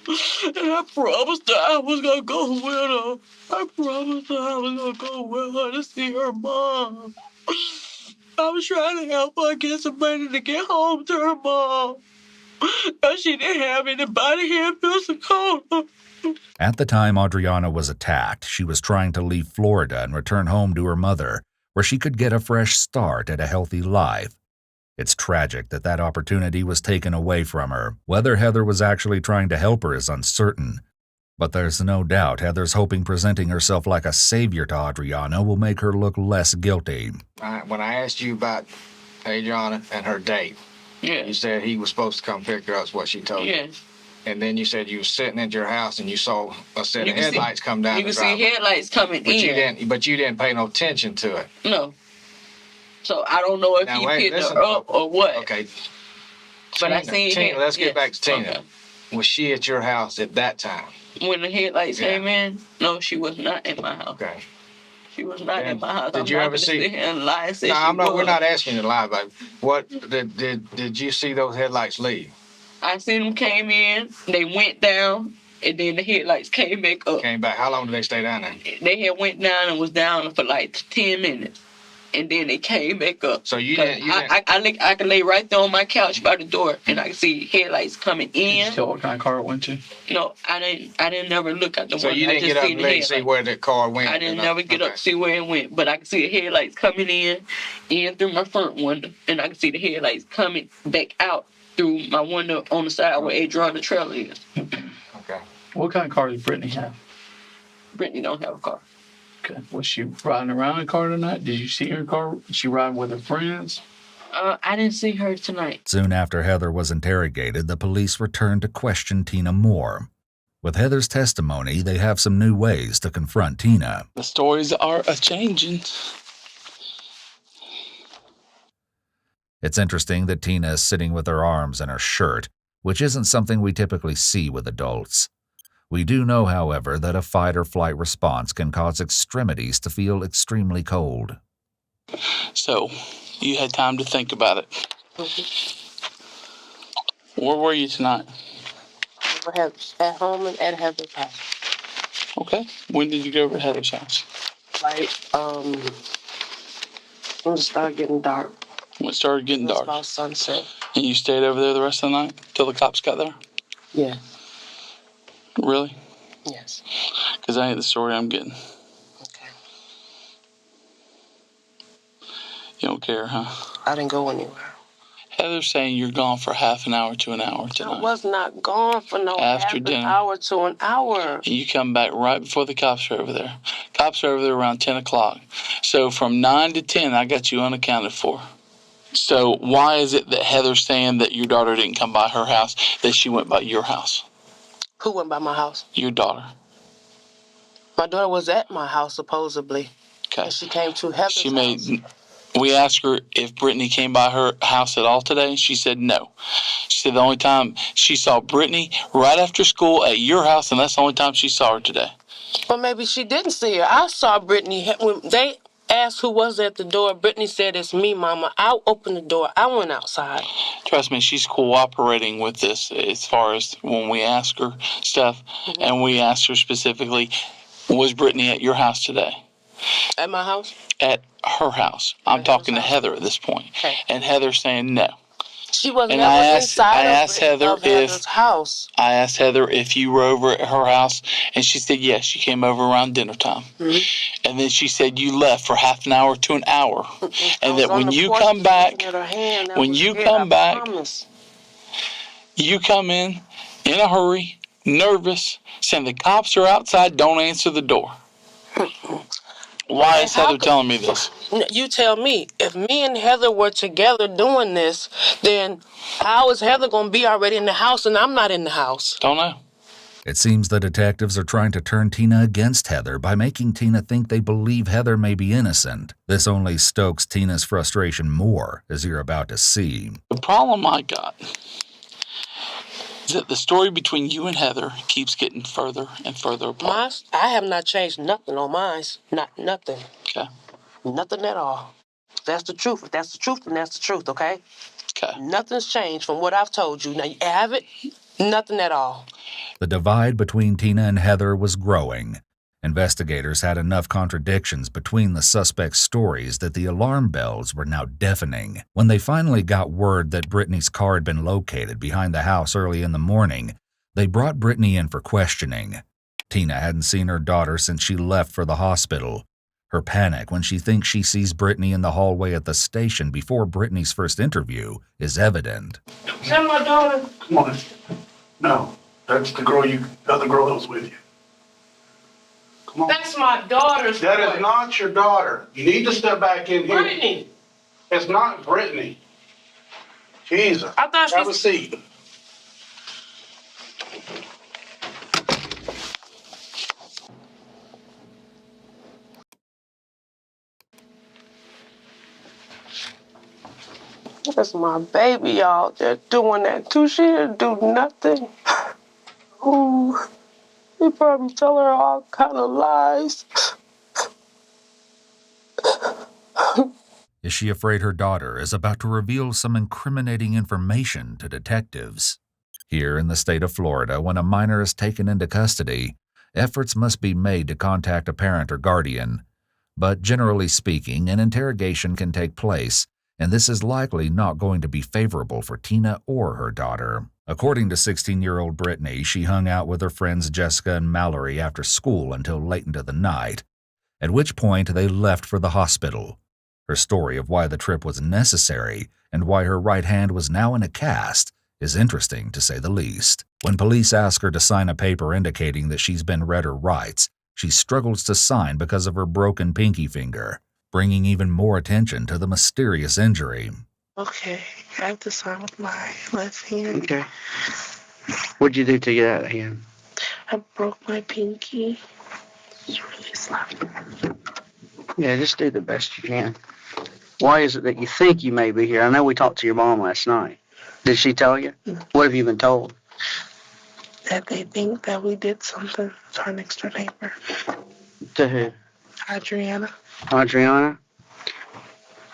And I promised her I was gonna go with her. I promised her I was gonna go with her to see her mom. I was trying to help her get some money to get home to her mom. But she didn't have anybody here in Pensacola. At the time Audreanna was attacked, she was trying to leave Florida and return home to her mother, where she could get a fresh start at a healthy life. It's tragic that that opportunity was taken away from her. Whether Heather was actually trying to help her is uncertain, but there's no doubt Heather's hoping presenting herself like a savior to Audreanna will make her look less guilty. When I asked you about Audreanna and her date, you said he was supposed to come pick her up, is what she told you. Yes. And then you said you were sitting at your house and you saw a set of headlights come down the driveway. You can see headlights coming in. But you didn't pay no attention to it. No. So I don't know if he picked her up or what. Okay. But I seen Tina, let's get back to Tina. Okay. Was she at your house at that time? When the headlights came in? No, she was not at my house. Okay. She was not in my house. Did you ever see? And lie and say we're not asking you to lie, but what did you see those headlights leave? I seen them came in, they went down, and then the headlights came back up. Came back. How long did they stay down there? They had went down and was down for like 10 minutes. and then they came back up. So you 'Cause didn't. I can lay right there on my couch by the door, and I can see headlights coming Did you in. tell what kind of car it went to? No, I didn't never look at the So window. you I didn't just get up seen and the look and see headlights. where the car went? I didn't never get up to see where it went, but I can see the headlights coming in through my front window, and I can see the headlights coming back out through my window on the side where Audreanna trailer is. Okay. What kind of car does Brittany have? Brittany don't have a car. Okay. Was she riding around in a car tonight? Did you see her car? Was she riding with her friends? I didn't see her tonight. Soon after Heather was interrogated, the police returned to question Tina more. With Heather's testimony, they have some new ways to confront Tina. The stories are a-changing. It's interesting that Tina is sitting with her arms in her shirt, which isn't something we typically see with adults. We do know, however, that a fight or flight response can cause extremities to feel extremely cold. So, you had time to think about it. Where were you tonight? At home and at Heather's house. Okay. When did you go over to Heather's house? Like, when it started getting dark. When it started getting dark? About sunset. And you stayed over there the rest of the night till the cops got there? Yeah. Really? Yes. Because that ain't the story I'm getting. Okay. You don't care, huh? I didn't go anywhere. Heather's saying you're gone for half an hour to an hour tonight. I was not gone for no After half dinner. an hour to an hour. And you come back right before the cops are over there. Cops are over there around 10 o'clock. So from 9 to 10, I got you unaccounted for. So why is it that Heather's saying that your daughter didn't come by her house, that she went by your house? Who went by my house? Your daughter. My daughter was at my house, supposedly. Okay. And she came to Heather's house. We asked her if Brittany came by her house at all today. She said no. She said the only time she saw Brittany right after school at your house, and that's the only time she saw her today. Well, maybe she didn't see her. I saw Brittany. When they asked who was at the door, Brittany said, "It's me, Mama." I opened the door. I went outside. Trust me, she's cooperating with this as far as when we ask her stuff. Mm-hmm. And we asked her specifically, was Brittany at your house today? At my house? At her house. I'm talking to Heather at this point. Okay. And Heather's saying no. She was never inside of Heather's house. I asked Heather if you were over at her house, and she said yes. She came over around dinner time. Mm-hmm. And then she said you left for half an hour to an hour. Mm-hmm. And that when you come back, you come in a hurry, nervous, saying the cops are outside, don't answer the door. Why is Heather telling me this? You tell me. If me and Heather were together doing this, then how is Heather going to be already in the house and I'm not in the house? Don't know. It seems the detectives are trying to turn Tina against Heather by making Tina think they believe Heather may be innocent. This only stokes Tina's frustration more, as you're about to see. The problem I got is that the story between you and Heather keeps getting further and further apart. I have not changed nothing on mine. Nothing. Okay. Nothing at all. That's the truth. If that's the truth, then that's the truth, okay? Okay. Nothing's changed from what I've told you. Now, you have it? Nothing at all. The divide between Tina and Heather was growing. Investigators had enough contradictions between the suspects' stories that the alarm bells were now deafening. When they finally got word that Brittany's car had been located behind the house early in the morning, they brought Brittany in for questioning. Tina hadn't seen her daughter since she left for the hospital. Her panic when she thinks she sees Brittany in the hallway at the station before Brittany's first interview is evident. Is that my daughter? Come on. No, that's the other girl that was with you. Come on. That's my daughter's That is not your daughter. You need to step back in here. Brittany. It's not Brittany. Jesus. I thought she... Have a seat. That's my baby, y'all. They're doing that too. She didn't do nothing. Ooh. He probably tell her all kind of lies. Is she afraid her daughter is about to reveal some incriminating information to detectives? Here in the state of Florida, when a minor is taken into custody, efforts must be made to contact a parent or guardian. But generally speaking, an interrogation can take place, and this is likely not going to be favorable for Tina or her daughter. According to 16-year-old Brittany, she hung out with her friends Jessica and Mallory after school until late into the night, at which point they left for the hospital. Her story of why the trip was necessary and why her right hand was now in a cast is interesting, to say the least. When police ask her to sign a paper indicating that she's been read her rights, she struggles to sign because of her broken pinky finger, bringing even more attention to the mysterious injury. Okay, I have to sign with my left hand. Okay. What'd you do to your other hand? I broke my pinky. It's really sloppy. Yeah, just do the best you can. Why is it that you think you may be here? I know we talked to your mom last night. Did she tell you? What have you been told? That they think that we did something to our next door neighbor. To who? Audreanna. Audreanna?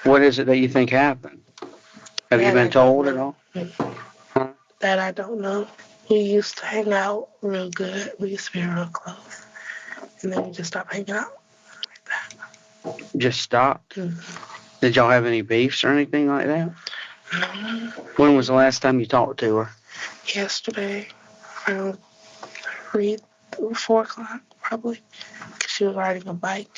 What is it that you think happened? Have you been told at all? Huh? That I don't know. We used to hang out real good. We used to be real close. And then we just stopped hanging out like that. Just stopped? Mm-hmm. Did y'all have any beefs or anything like that? No. When was the last time you talked to her? Yesterday, around 4 o'clock, probably. Because she was riding a bike.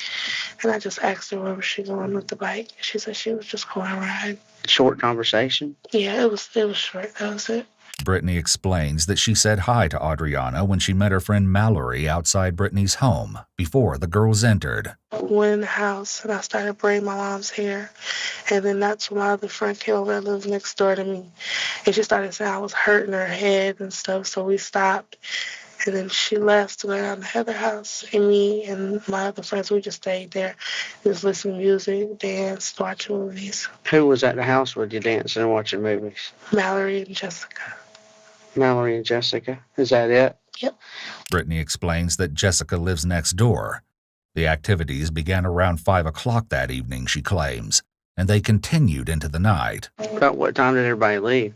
And I just asked her where was she going with the bike. She said she was just going to ride. Short conversation? Yeah, it was short. That was it. Brittany explains that she said hi to Audreanna when she met her friend Mallory outside Brittany's home before the girls entered. Went in the house and I started braiding my mom's hair. And then that's when my other friend came over that lives next door to me. And she started saying I was hurting her head and stuff, so we stopped. And then she left to go down to Heather's house. And me and my other friends, we just stayed there. Just listening to music, dance, watch movies. Who was at the house with you dancing and watching movies? Mallory and Jessica. Mallory and Jessica. Is that it? Yep. Brittany explains that Jessica lives next door. The activities began around 5 o'clock that evening, she claims, and they continued into the night. About what time did everybody leave?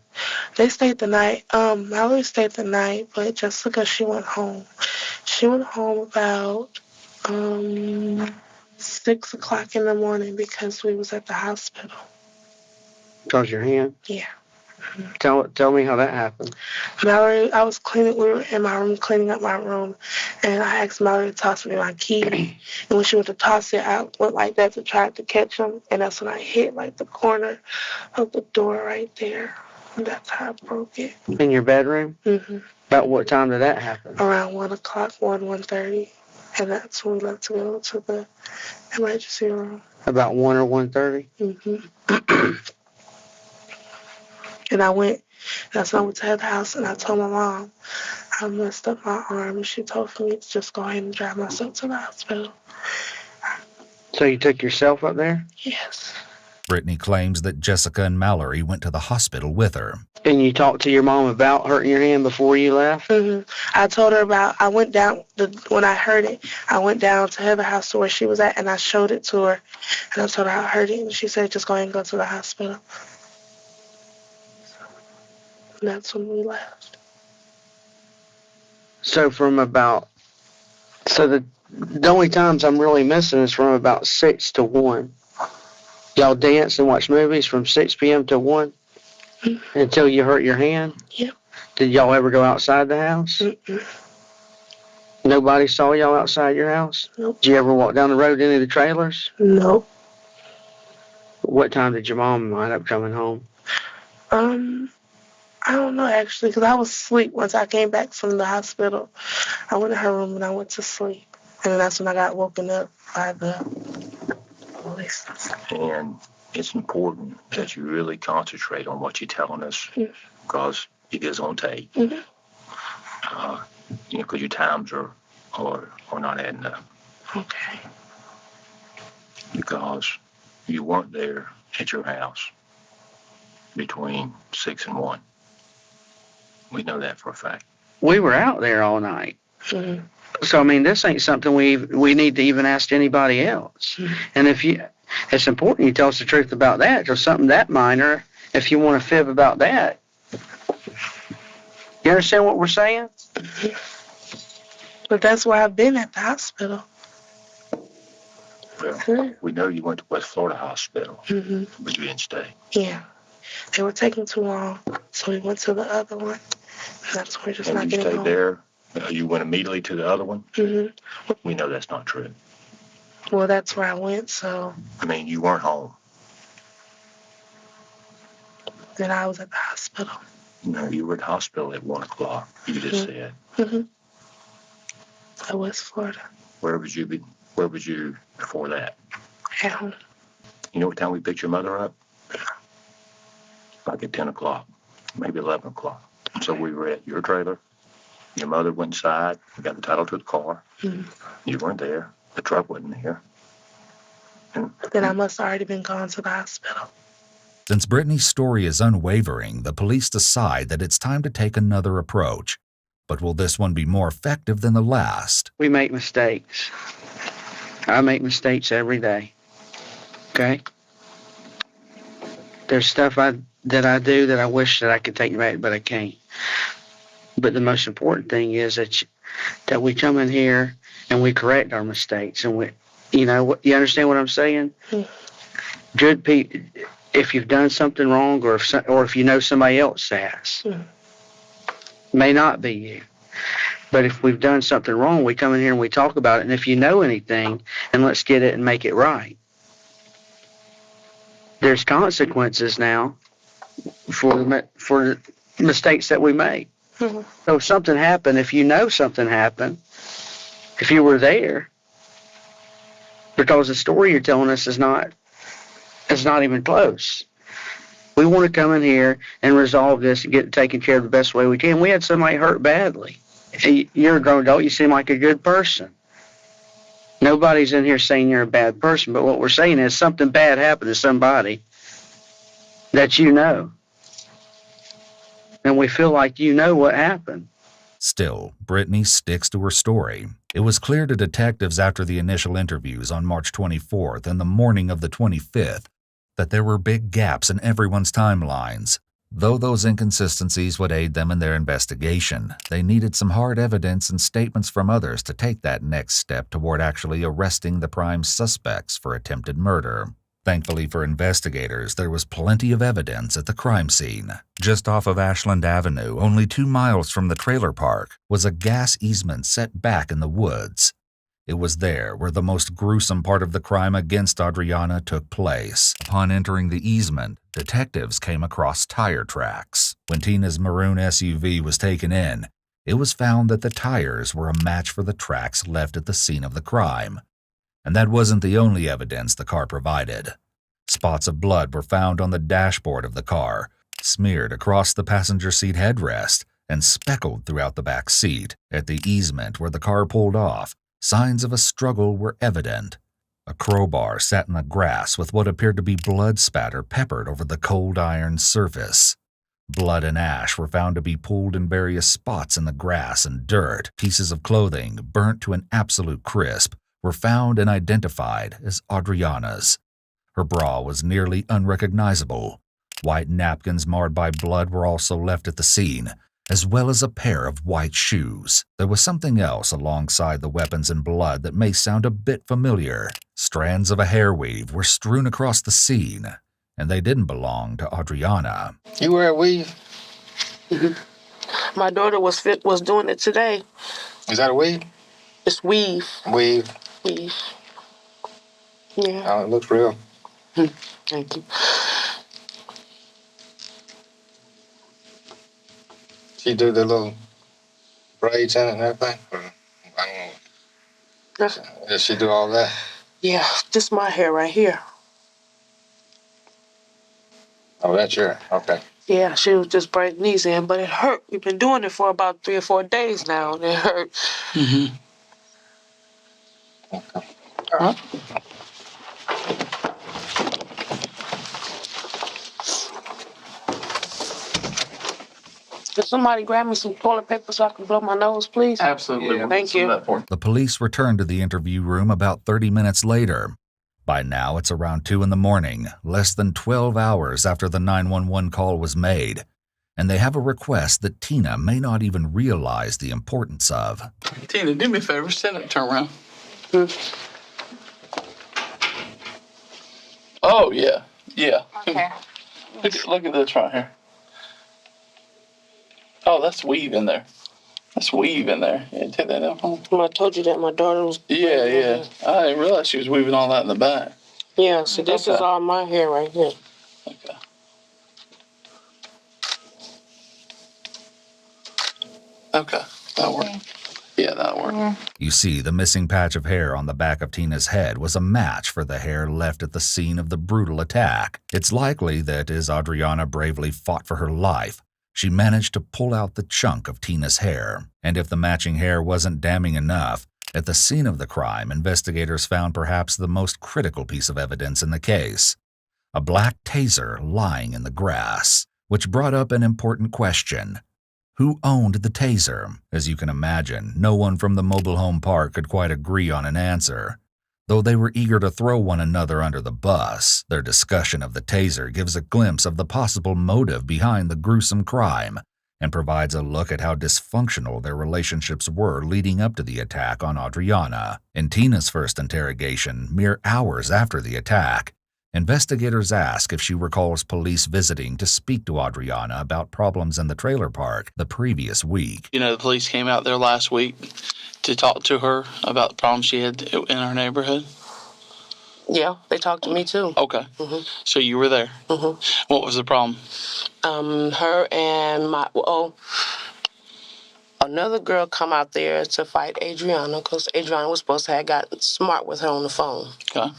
They stayed the night. Mallory stayed the night, but Jessica, she went home. She went home about 6 o'clock in the morning because we was at the hospital. Because your hand? Yeah. Tell me how that happened. Mallory, we were in my room cleaning up my room, and I asked Mallory to toss me my key. And when she went to toss it, I went like that to try to catch him, and that's when I hit like the corner of the door right there. And that's how I broke it. In your bedroom? Mm-hmm. About what time did that happen? Around 1 o'clock, 1:30, and that's when we left to go to the emergency room. About 1 or 1:30? Mm-hmm. And I went, that's when I went to the house, and I told my mom I messed up my arm, and she told me to just go ahead and drive myself to the hospital. So you took yourself up there? Yes. Brittany claims that Jessica and Mallory went to the hospital with her. And you talked to your mom about hurting your hand before you left? Mm-hmm. I told her I went down, when I heard it, I went down to Heather's house to where she was at, and I showed it to her, and I told her I heard it, and she said just go ahead and go to the hospital. And that's when we left. So the only times I'm really missing is from about 6 to 1. Y'all dance and watch movies from 6 p.m. to 1 until you hurt your hand? Yep. Did y'all ever go outside the house? Mm-mm. Nobody saw y'all outside your house? Nope. Did you ever walk down the road to any of the trailers? Nope. What time did your mom wind up coming home? I don't know, actually, because I was asleep once I came back from the hospital. I went in her room and I went to sleep. And then that's when I got woken up by the police. And it's important that you really concentrate on what you're telling us because it is on tape. Mm-hmm. Because your times are not adding up. Okay. Because you weren't there at your house between 6 and 1. We know that for a fact. We were out there all night. Mm-hmm. So, I mean, this ain't something we need to even ask anybody else. Mm-hmm. And it's important you tell us the truth about that, or something that minor, if you want to fib about that. You understand what we're saying? Mm-hmm. But that's why I've been at the hospital. Well, we know you went to West Florida Hospital, but you didn't stay. Yeah. They were taking too long, so we went to the other one. And that's why we're just And not you getting stayed home. there? You went immediately to the other one? Mm-hmm. We know that's not true. Well, that's where I went, so. I mean, you weren't home. Then I was at the hospital. No, you were at the hospital at 1 o'clock, you just said. At West Florida. Where was you before that? At home. You know what time we picked your mother up? Like at 10 o'clock, maybe 11 o'clock. So we were at your trailer. Your mother went inside. We got the title to the car. You weren't there. The truck wasn't there. Then I must have already been gone to the hospital. Since Brittany's story is unwavering, the police decide that it's time to take another approach. But will this one be more effective than the last? We make mistakes. I make mistakes every day. Okay? There's stuff that I do that I wish that I could take back, but I can't. But the most important thing is that we come in here and we correct our mistakes. And you understand what I'm saying? Good people, if you've done something wrong or if you know somebody else has, may not be you. But if we've done something wrong, we come in here and we talk about it. And if you know anything, and let's get it and make it right. There's consequences now for the mistakes that we make. So if something happened, if you know something happened, if you were there, because the story you're telling us is not even close. We want to come in here and resolve this and get it taken care of the best way we can. We had somebody hurt badly. You're a grown adult. You seem like a good person. Nobody's in here saying you're a bad person, but what we're saying is something bad happened to somebody that you know. And we feel like you know what happened. Still, Brittany sticks to her story. It was clear to detectives after the initial interviews on March 24th and the morning of the 25th that there were big gaps in everyone's timelines. Though those inconsistencies would aid them in their investigation, they needed some hard evidence and statements from others to take that next step toward actually arresting the prime suspects for attempted murder. Thankfully for investigators, there was plenty of evidence at the crime scene. Just off of Ashland Avenue, only 2 miles from the trailer park, was a gas easement set back in the woods. It was there where the most gruesome part of the crime against Audreanna took place. Upon entering the easement, detectives came across tire tracks. When Tina's maroon SUV was taken in, it was found that the tires were a match for the tracks left at the scene of the crime. And that wasn't the only evidence the car provided. Spots of blood were found on the dashboard of the car, smeared across the passenger seat headrest, and speckled throughout the back seat. At the easement where the car pulled off, signs of a struggle were evident. A crowbar sat in the grass with what appeared to be blood spatter peppered over the cold iron surface. Blood and ash were found to be pooled in various spots in the grass and dirt. Pieces of clothing, burnt to an absolute crisp, were found and identified as Audreanna's. Her bra was nearly unrecognizable. White napkins marred by blood were also left at the scene, as well as a pair of white shoes. There was something else alongside the weapons and blood that may sound a bit familiar. Strands of a hair weave were strewn across the scene, and they didn't belong to Audreanna. You wear a weave? My daughter was doing it today. Is that a weave? It's weave. Weave. Weave. Yeah. Oh, it looks real. Thank you. She do the little braids in it and everything? Or, I don't know. Does she do all that? Yeah, this my hair right here. Oh, that's your, okay. Yeah, she was just braiding these in, but it hurt. We've been doing it for about 3 or 4 days now, and it hurt. Okay. Uh-huh. Could somebody grab me some toilet paper so I can blow my nose, please? Absolutely. Yeah. Thank you. The police returned to the interview room about 30 minutes later. By now, it's around 2 in the morning, less than 12 hours after the 911 call was made, and they have a request that Tina may not even realize the importance of. Tina, do me a favor. Stand up, turn around. Oh, yeah. Yeah. Okay. Look at this right here. Oh, that's weave in there. That's weave in there. Yeah, take that out home. I told you that my daughter was. Yeah. I didn't realize she was weaving all that in the back. Yeah, so this is all my hair right here. Okay. Okay. That'll work. Yeah, that'll work. You see, the missing patch of hair on the back of Tina's head was a match for the hair left at the scene of the brutal attack. It's likely that as Audreanna bravely fought for her life, she managed to pull out the chunk of Tina's hair. And if the matching hair wasn't damning enough, at the scene of the crime, investigators found perhaps the most critical piece of evidence in the case: a black taser lying in the grass, which brought up an important question. Who owned the taser? As you can imagine, no one from the mobile home park could quite agree on an answer. Though they were eager to throw one another under the bus, their discussion of the taser gives a glimpse of the possible motive behind the gruesome crime and provides a look at how dysfunctional their relationships were leading up to the attack on Audreanna. In Tina's first interrogation, mere hours after the attack, investigators ask if she recalls police visiting to speak to Audreanna about problems in the trailer park the previous week. You know, the police came out there last week to talk to her about the problems she had in her neighborhood. Yeah, they talked to me too. Okay. Mm-hmm. So you were there. Mm-hmm. What was the problem? Her and another girl come out there to fight Audreanna because Audreanna was supposed to have gotten smart with her on the phone. Okay.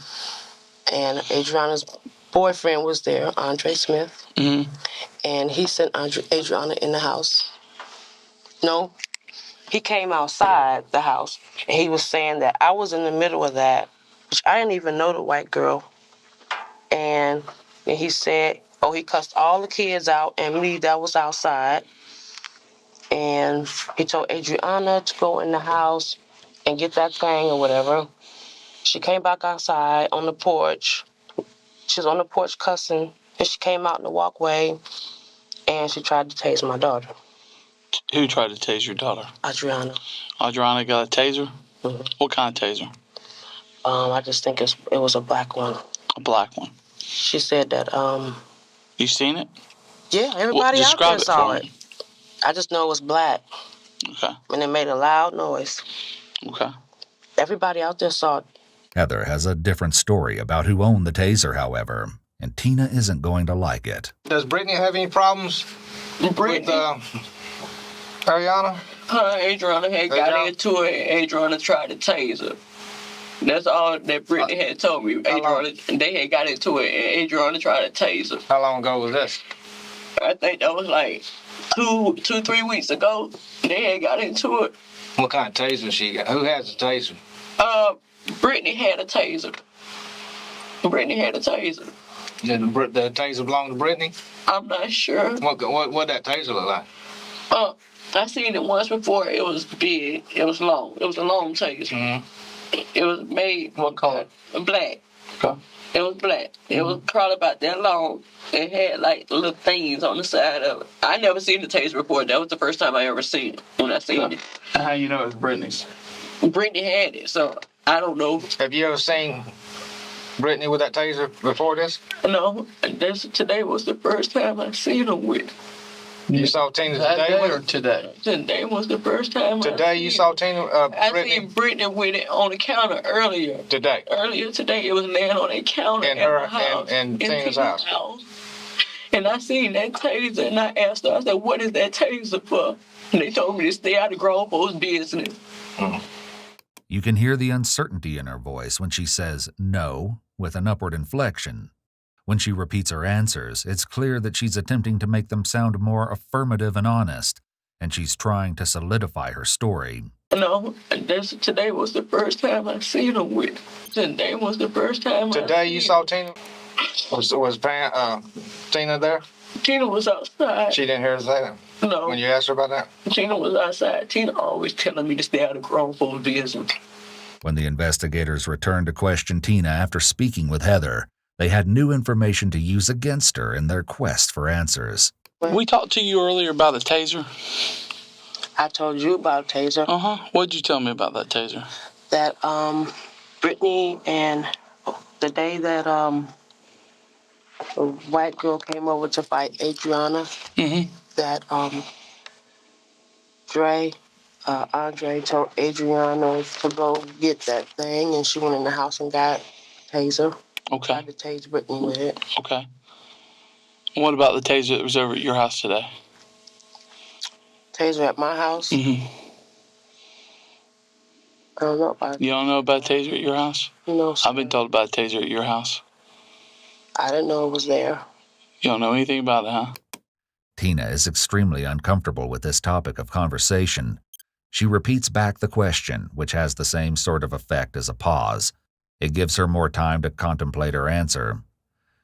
And Audreanna's boyfriend was there, Andre Smith, and he sent Audreanna in the house. No, he came outside the house, and he was saying that I was in the middle of that, which I didn't even know the white girl. And then he said, he cussed all the kids out and me that was outside. And he told Audreanna to go in the house and get that thing or whatever. She came back outside on the porch. She was on the porch cussing, and she came out in the walkway, and she tried to tase my daughter. Who tried to tase your daughter? Audreanna. Audreanna got a taser? Mm-hmm. What kind of taser? I just think it was a black one. A black one. She said that, You seen it? Yeah, everybody out there saw it. Me. I just know it was black. Okay. And it made a loud noise. Okay. Everybody out there saw it. Heather has a different story about who owned the taser, however, and Tina isn't going to like it. Does Brittany have any problems with Ariana? Audreanna had got into it, and Audreanna tried to tase her. That's all that Brittany had told me. They had got into it, and Audreanna tried to tase her. How long ago was this? I think that was like 3 weeks ago. They had got into it. What kind of taser she got? Who has a taser? Brittany had a taser. Did the taser belong to Brittany? I'm not sure. What that taser look like? I seen it once before. It was big. It was long. It was a long taser. Mm-hmm. It was made. What color? Black. Okay. It was black. It was probably about that long. It had like little things on the side of it. I never seen the taser before. That was the first time I ever seen it. When I seen it. How you know it was Brittany's? Brittany had it, so I don't know. Have you ever seen Brittany with that taser before this? No, today was the first time I seen her with it. You saw Tina today with or today? Today was the first time. Today you saw Tina. I seen Brittany with it on the counter earlier. Today. Earlier today, it was laying on a counter in her house. In Tina's house. And I seen that taser, and I asked her. I said, "What is that taser for?" And they told me to stay out of grown folks' business. Mm. You can hear the uncertainty in her voice when she says no with an upward inflection. When she repeats her answers, it's clear that she's attempting to make them sound more affirmative and honest, and she's trying to solidify her story. No, today was the first time I seen her with it. Today was the first time. Today you saw Tina? Was Tina there? Tina was outside. She didn't hear her say that? No. When you asked her about that? Tina was outside. Tina always telling me to stay out of grown folks' business. When the investigators returned to question Tina after speaking with Heather, they had new information to use against her in their quest for answers. We talked to you earlier about the taser. I told you about taser. What'd you tell me about that taser? That Brittany and the day that a white girl came over to fight Audreanna. Mm-hmm. That Andre told Audreanna to go get that thing, and she went in the house and got a taser. Okay. Tried to tase Brittany with it. Okay. What about the taser that was over at your house today? Taser at my house? Mm-hmm. I don't know about it. You don't know about a taser at your house? No, sir. I've been told about a taser at your house. I didn't know it was there. You don't know anything about it, huh? Tina is extremely uncomfortable with this topic of conversation. She repeats back the question, which has the same sort of effect as a pause. It gives her more time to contemplate her answer.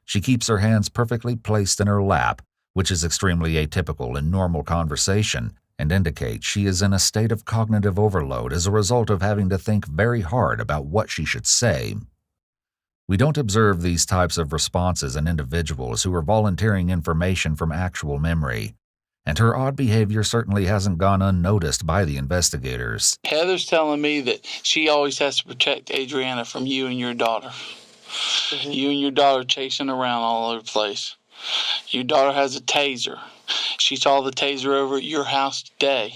She keeps her hands perfectly placed in her lap, which is extremely atypical in normal conversation, and indicates she is in a state of cognitive overload as a result of having to think very hard about what she should say. We don't observe these types of responses in individuals who are volunteering information from actual memory, and her odd behavior certainly hasn't gone unnoticed by the investigators. Heather's telling me that she always has to protect Audreanna from you and your daughter. Mm-hmm. You and your daughter chasing around all over the place. Your daughter has a taser. She saw the taser over at your house today.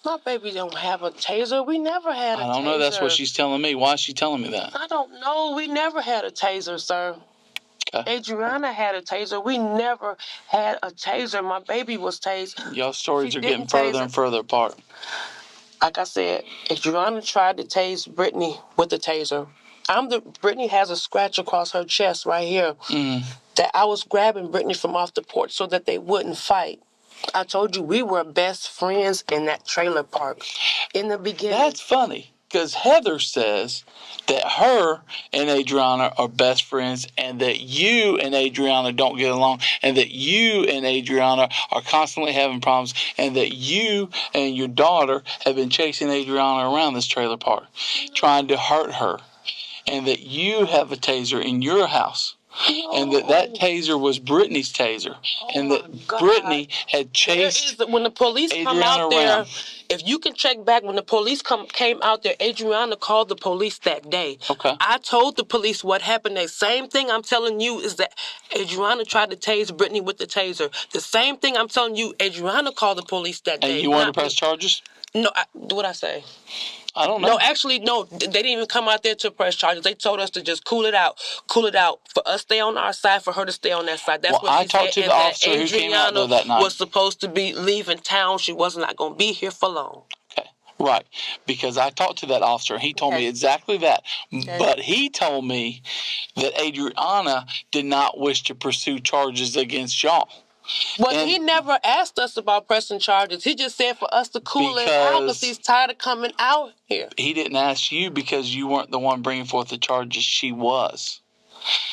My baby don't have a taser. We never had a taser. I don't know. That's what she's telling me. Why is she telling me that? I don't know. We never had a taser, sir. Okay. Audreanna had a taser. We never had a taser. My baby was tased. Y'all stories are getting further and further apart. Like I said, Audreanna tried to tase Brittany with the taser. Brittany has a scratch across her chest right here. Mm. That I was grabbing Brittany from off the porch so that they wouldn't fight. I told you we were best friends in that trailer park in the beginning. That's funny, because Heather says that her and Audreanna are best friends and that you and Audreanna don't get along and that you and Audreanna are constantly having problems and that you and your daughter have been chasing Audreanna around this trailer park, trying to hurt her, and that you have a taser in your house. And that taser was Brittany's taser, and that Brittany had chased when the police come out there. around. If you can check back, when the police came out there, Audreanna called the police that day. Okay. I told the police what happened. The same thing I'm telling you is that Audreanna tried to tase Brittany with the taser. The same thing I'm telling you, Audreanna called the police that day. And you want to press charges? No, what'd I say? I don't know. No, actually, no. They didn't even come out there to press charges. They told us to just cool it out. For us to stay on our side, for her to stay on that side. That's what she said. I talked to the officer who came out there that night. Was supposed to be leaving town. She was not going to be here for long. Okay, right. Because I talked to that officer. He told me exactly that. Okay. But he told me that Audreanna did not wish to pursue charges against y'all. Well, he never asked us about pressing charges. He just said for us to cool it out because he's tired of coming out here. He didn't ask you because you weren't the one bringing forth the charges. She was.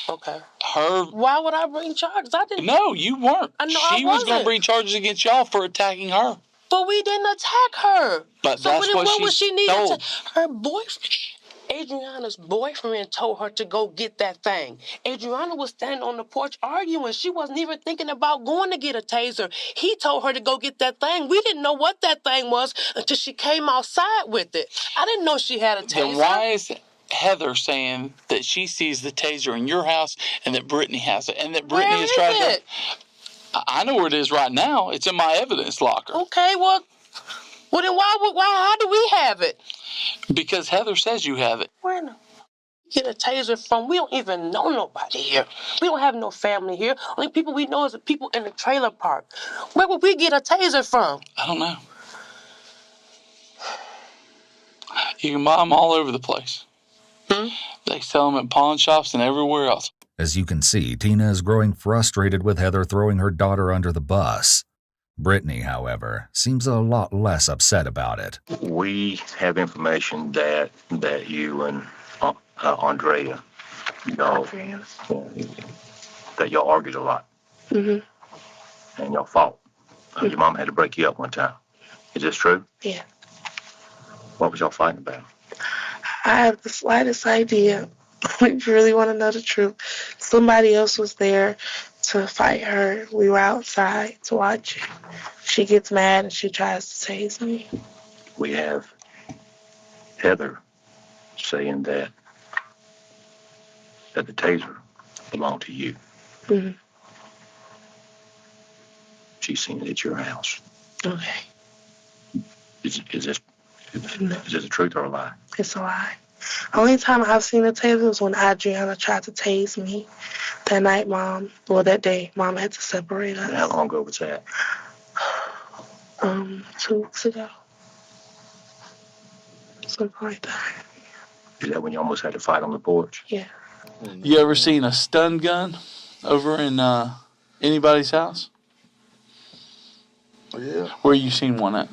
Okay. Why would I bring charges? I didn't. No, you weren't. I know she was going to bring charges against y'all for attacking her. But we didn't attack her. But so that's what she told. Her boyfriend. Audreanna's boyfriend told her to go get that thing. Audreanna was standing on the porch arguing. She wasn't even thinking about going to get a taser. He told her to go get that thing. We didn't know what that thing was until she came outside with it. I didn't know she had a taser. Then why is Heather saying that she sees the taser in your house and that Brittany has it? And that Brittany is trying to... I know where it is right now. It's in my evidence locker. Okay, well then how do we have it? Because Heather says you have it. Where do we get a taser from? We don't even know nobody here. We don't have no family here. Only people we know is the people in the trailer park. Where would we get a taser from? I don't know. You can buy them all over the place. They sell them at pawn shops and everywhere else. As you can see, Tina is growing frustrated with Heather throwing her daughter under the bus. Brittany, however, seems a lot less upset about it. We have information that you and Andrea, that y'all argued a lot. Mm-hmm. And y'all fought. Your mom had to break you up one time. Is this true? Yeah. What was y'all fighting about? I have the slightest idea. If you really want to know the truth, somebody else was there to fight her. We were outside to watch it. She gets mad and she tries to tase me. We have Heather saying that the taser belonged to you. Mm-hmm. She's seen it at your house. Okay. Is this the truth or a lie? It's a lie. Only time I've seen a taser was when Audreanna tried to tase me. That night, that day, Mom had to separate us. And how long ago was that? 2 weeks ago. Something like that. Is that when you almost had to fight on the porch? Yeah. You ever seen a stun gun over in anybody's house? Yeah. Where you seen one at?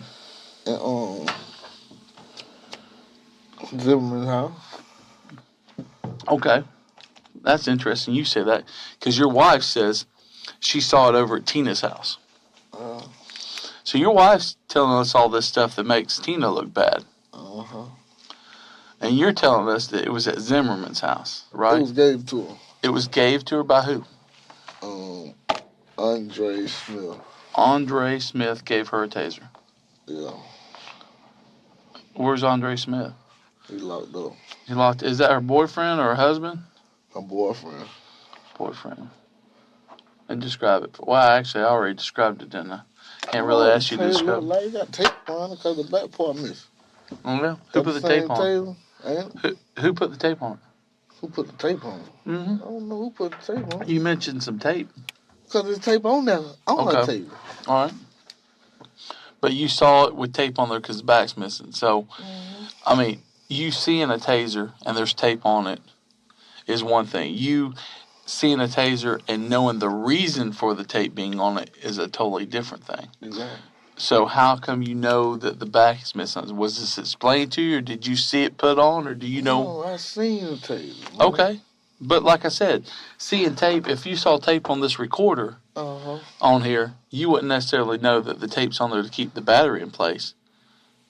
At Zimmerman's house. Okay. That's interesting you say that, because your wife says she saw it over at Tina's house. So your wife's telling us all this stuff that makes Tina look bad. Uh-huh. And you're telling us that it was at Zimmerman's house, right? It was gave to her. It was gave to her by who? Andre Smith. Andre Smith gave her a taser. Yeah. Where's Andre Smith? He locked up. He locked. Is that her boyfriend or her husband? Her boyfriend. Boyfriend. And describe it. Well, actually, I already described it, didn't I? Can't really ask you to describe it. Like you got tape on it because the back part missed. Oh, yeah? Who put the tape on it? Who put the tape on it? Who put the tape on it? Mm-hmm. I don't know who put the tape on it. You mentioned some tape. Because there's tape on there. On that tape. All right. But you saw it with tape on there because the back's missing. So, I mean, you seeing a taser and there's tape on it is one thing. You seeing a taser and knowing the reason for the tape being on it is a totally different thing. Exactly. So how come you know that the back is missing? Was this explained to you, or did you see it put on, or do you know? No, I seen the tape. Okay. But like I said, seeing tape, if you saw tape on this recorder on here, you wouldn't necessarily know that the tape's on there to keep the battery in place.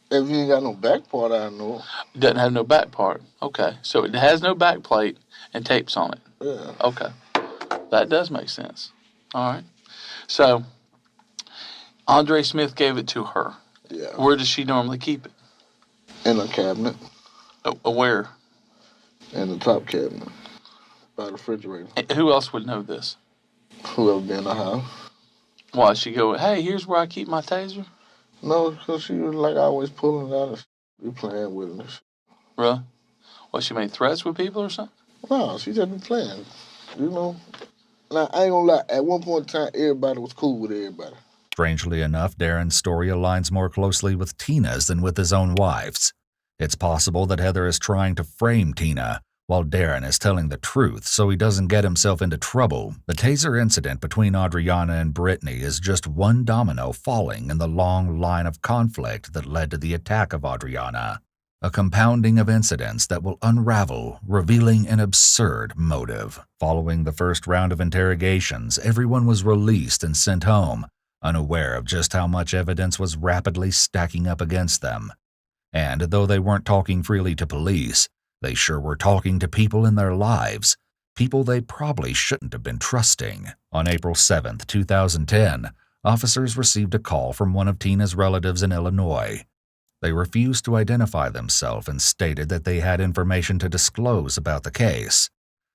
If you ain't got no back part, I know. It doesn't have no back part. Okay. So it has no back plate and tape's on it. Yeah. Okay. That does make sense. All right. So Andre Smith gave it to her. Yeah. Where does she normally keep it? In a cabinet. Where? In the top cabinet. By the refrigerator. And who else would know this? Whoever been in the house. Why, she go, hey, here's where I keep my taser? No, because she was like always pulling it out and be playing with it. Really? Well, she made threats with people or something? No, she just be playing. You know. Now, I ain't gonna lie. At one point in time, everybody was cool with everybody. Strangely enough, Darren's story aligns more closely with Tina's than with his own wife's. It's possible that Heather is trying to frame Tina, while Darren is telling the truth so he doesn't get himself into trouble. The taser incident between Audreanna and Brittany is just one domino falling in the long line of conflict that led to the attack of Audreanna. A compounding of incidents that will unravel, revealing an absurd motive. Following the first round of interrogations, everyone was released and sent home, unaware of just how much evidence was rapidly stacking up against them. And though they weren't talking freely to police, they sure were talking to people in their lives, people they probably shouldn't have been trusting. On April 7, 2010, officers received a call from one of Tina's relatives in Illinois. They refused to identify themselves and stated that they had information to disclose about the case.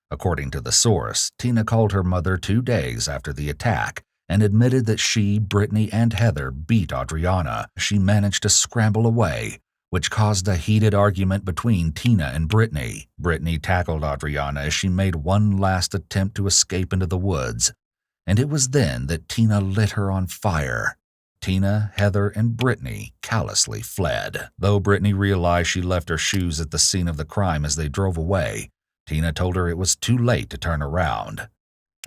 According to the source, Tina called her mother 2 days after the attack and admitted that she, Brittany, and Heather beat Audreanna. She managed to scramble away, which caused a heated argument between Tina and Brittany. Brittany tackled Audreanna as she made one last attempt to escape into the woods, and it was then that Tina lit her on fire. Tina, Heather, and Brittany callously fled. Though Brittany realized she left her shoes at the scene of the crime as they drove away, Tina told her it was too late to turn around.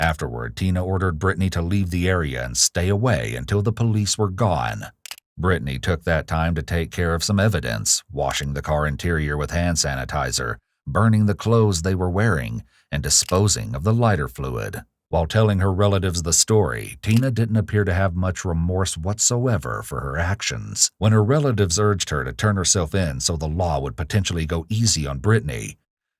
Afterward, Tina ordered Brittany to leave the area and stay away until the police were gone. Brittany took that time to take care of some evidence, washing the car interior with hand sanitizer, burning the clothes they were wearing, and disposing of the lighter fluid. While telling her relatives the story, Tina didn't appear to have much remorse whatsoever for her actions. When her relatives urged her to turn herself in so the law would potentially go easy on Brittany,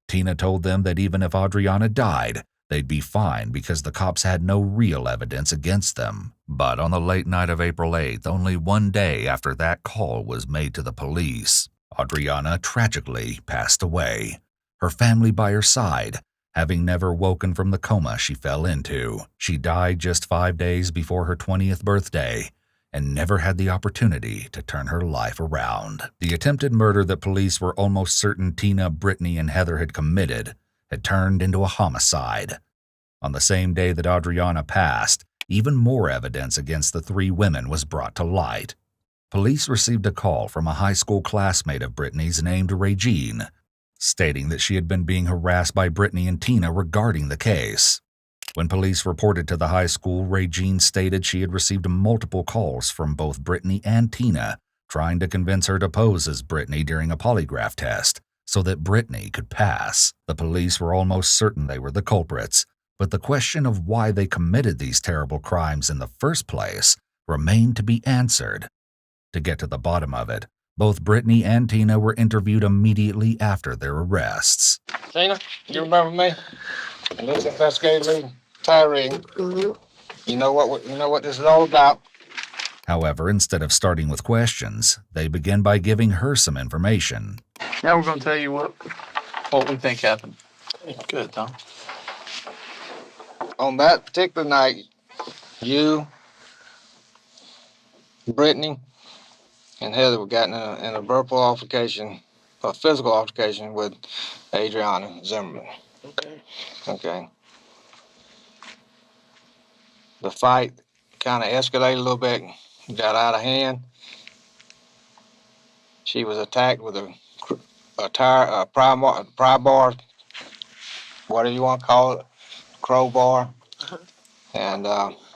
Tina told them that even if Audreanna died, they'd be fine because the cops had no real evidence against them. But on the late night of April 8th, only 1 day after that call was made to the police, Audreanna tragically passed away, her family by her side, having never woken from the coma she fell into. She died just 5 days before her 20th birthday and never had the opportunity to turn her life around. The attempted murder that police were almost certain Tina, Brittany, and Heather had committed had turned into a homicide. On the same day that Audreanna passed, even more evidence against the three women was brought to light. Police received a call from a high school classmate of Brittany's named Regine, stating that she had been being harassed by Brittany and Tina regarding the case. When police reported to the high school, Regine stated she had received multiple calls from both Brittany and Tina, trying to convince her to pose as Brittany during a polygraph test so that Brittany could pass. The police were almost certain they were the culprits, but the question of why they committed these terrible crimes in the first place remained to be answered. To get to the bottom of it, both Brittany and Tina were interviewed immediately after their arrests. Tina, you remember me? And this investigator, Tyree. You know what this is all about. However, instead of starting with questions, they begin by giving her some information. Now we're going to tell you what we think happened. Good, Tom. On that particular night, you, Brittany, and Heather were gotten in a verbal altercation, a physical altercation with Audreanna Zimmerman. Okay. The fight kind of escalated a little bit, got out of hand. She was attacked with a pry bar, whatever you want to call it, crowbar. And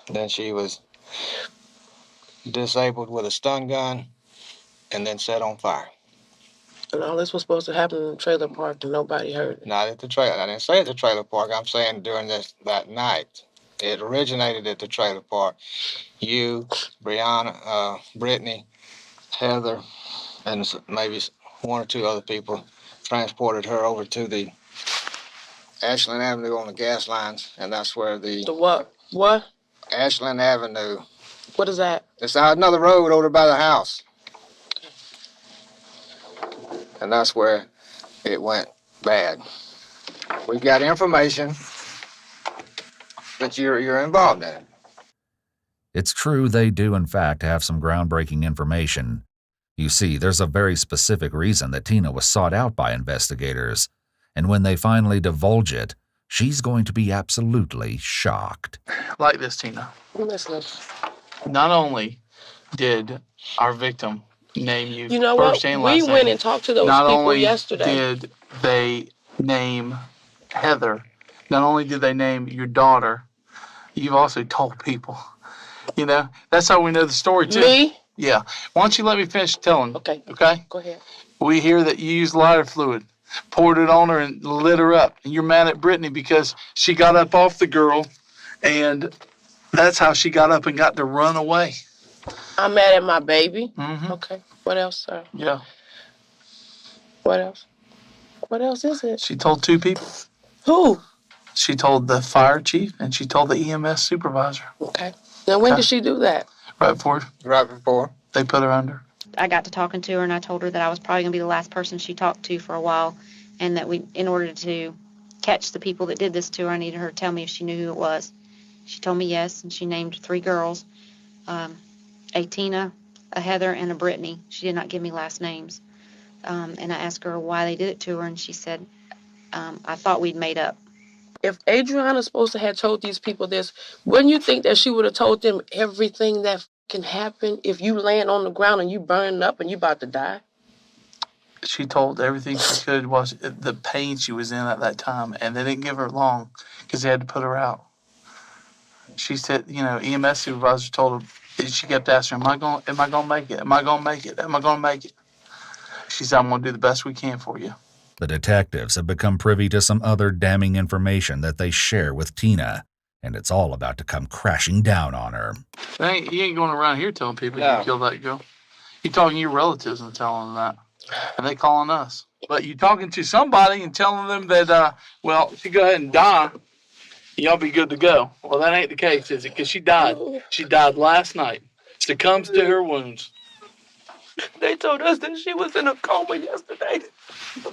then she was disabled with a stun gun and then set on fire. And all this was supposed to happen in the trailer park and nobody heard it. Not at the trailer. I didn't say at the trailer park. I'm saying during that night. It originated at the trailer park. You, Brittany, Heather, and maybe one or two other people transported her over to the Ashland Avenue on the gas lines, and that's where the what? What? Ashland Avenue. What is that? It's out another road over by the house. And that's where it went bad. We've got information that you're involved in it. It's true they do in fact have some groundbreaking information. You see, there's a very specific reason that Tina was sought out by investigators, and when they finally divulge it, she's going to be absolutely shocked. Like this, Tina. Listen. Not only did our victim name you, You know first what? and We last went name, and talked to those not people only yesterday. did they name Heather, not only did they name your daughter, you've also told people. You know, that's how we know the story, too. Me? Yeah. Why don't you let me finish telling? Okay. Okay? Go ahead. We hear that you used lighter fluid, poured it on her and lit her up. And you're mad at Brittany because she got up off the girl, and that's how she got up and got to run away. I'm mad at my baby. Mm-hmm. Okay. What else, sir? Yeah. What else? What else is it? She told two people. Who? She told the fire chief and she told the EMS supervisor. Okay. Now, when did she do that? Right before they put her under. I got to talking to her and I told her that I was probably going to be the last person she talked to for a while, and that in order to catch the people that did this to her, I needed her to tell me if she knew who it was. She told me yes, and she named 3 girls, a Tina, a Heather, and a Brittany. She did not give me last names. And I asked her why they did it to her, and she said, I thought we'd made up. If Audreanna's supposed to have told these people this, wouldn't you think that she would have told them everything that can happen if you land on the ground and you burn up and you about to die? She told everything she could was the pain she was in at that time, and they didn't give her long because they had to put her out. She said, EMS supervisor told her, she kept asking her, am I going to make it? Am I going to make it? Am I going to make it? She said, I'm going to do the best we can for you. The detectives have become privy to some other damning information that they share with Tina, and it's all about to come crashing down on her. You ain't going around here telling people you killed that girl. You're talking to your relatives and telling them that, and they calling us. But you're talking to somebody and telling them that, she go ahead and die, y'all be good to go. Well, that ain't the case, is it? Because she died. She died last night. Succumbs to her wounds. They told us that she was in a coma yesterday.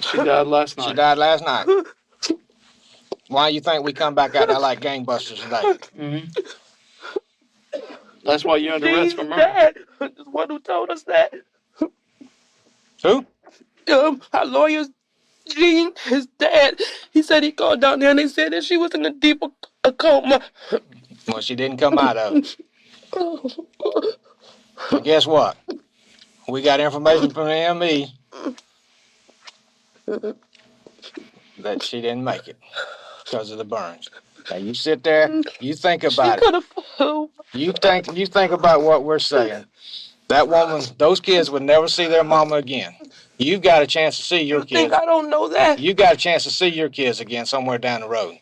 She died last night. She died last night. Why you think we come back out there like gangbusters today? Mm-hmm. That's why you're under arrest for murder. Dad is the one who told us that. Who? Our lawyer, Gene, his dad, he said he called down there and they said that she was in a deep coma. Well, she didn't come out of it. But guess what? We got information from the ME that she didn't make it because of the burns. Now you sit there, you think about it. You think about what we're saying. That woman, those kids would never see their mama again. You've got a chance to see your kids. You think I don't know that? You got a chance to see your kids again somewhere down the road.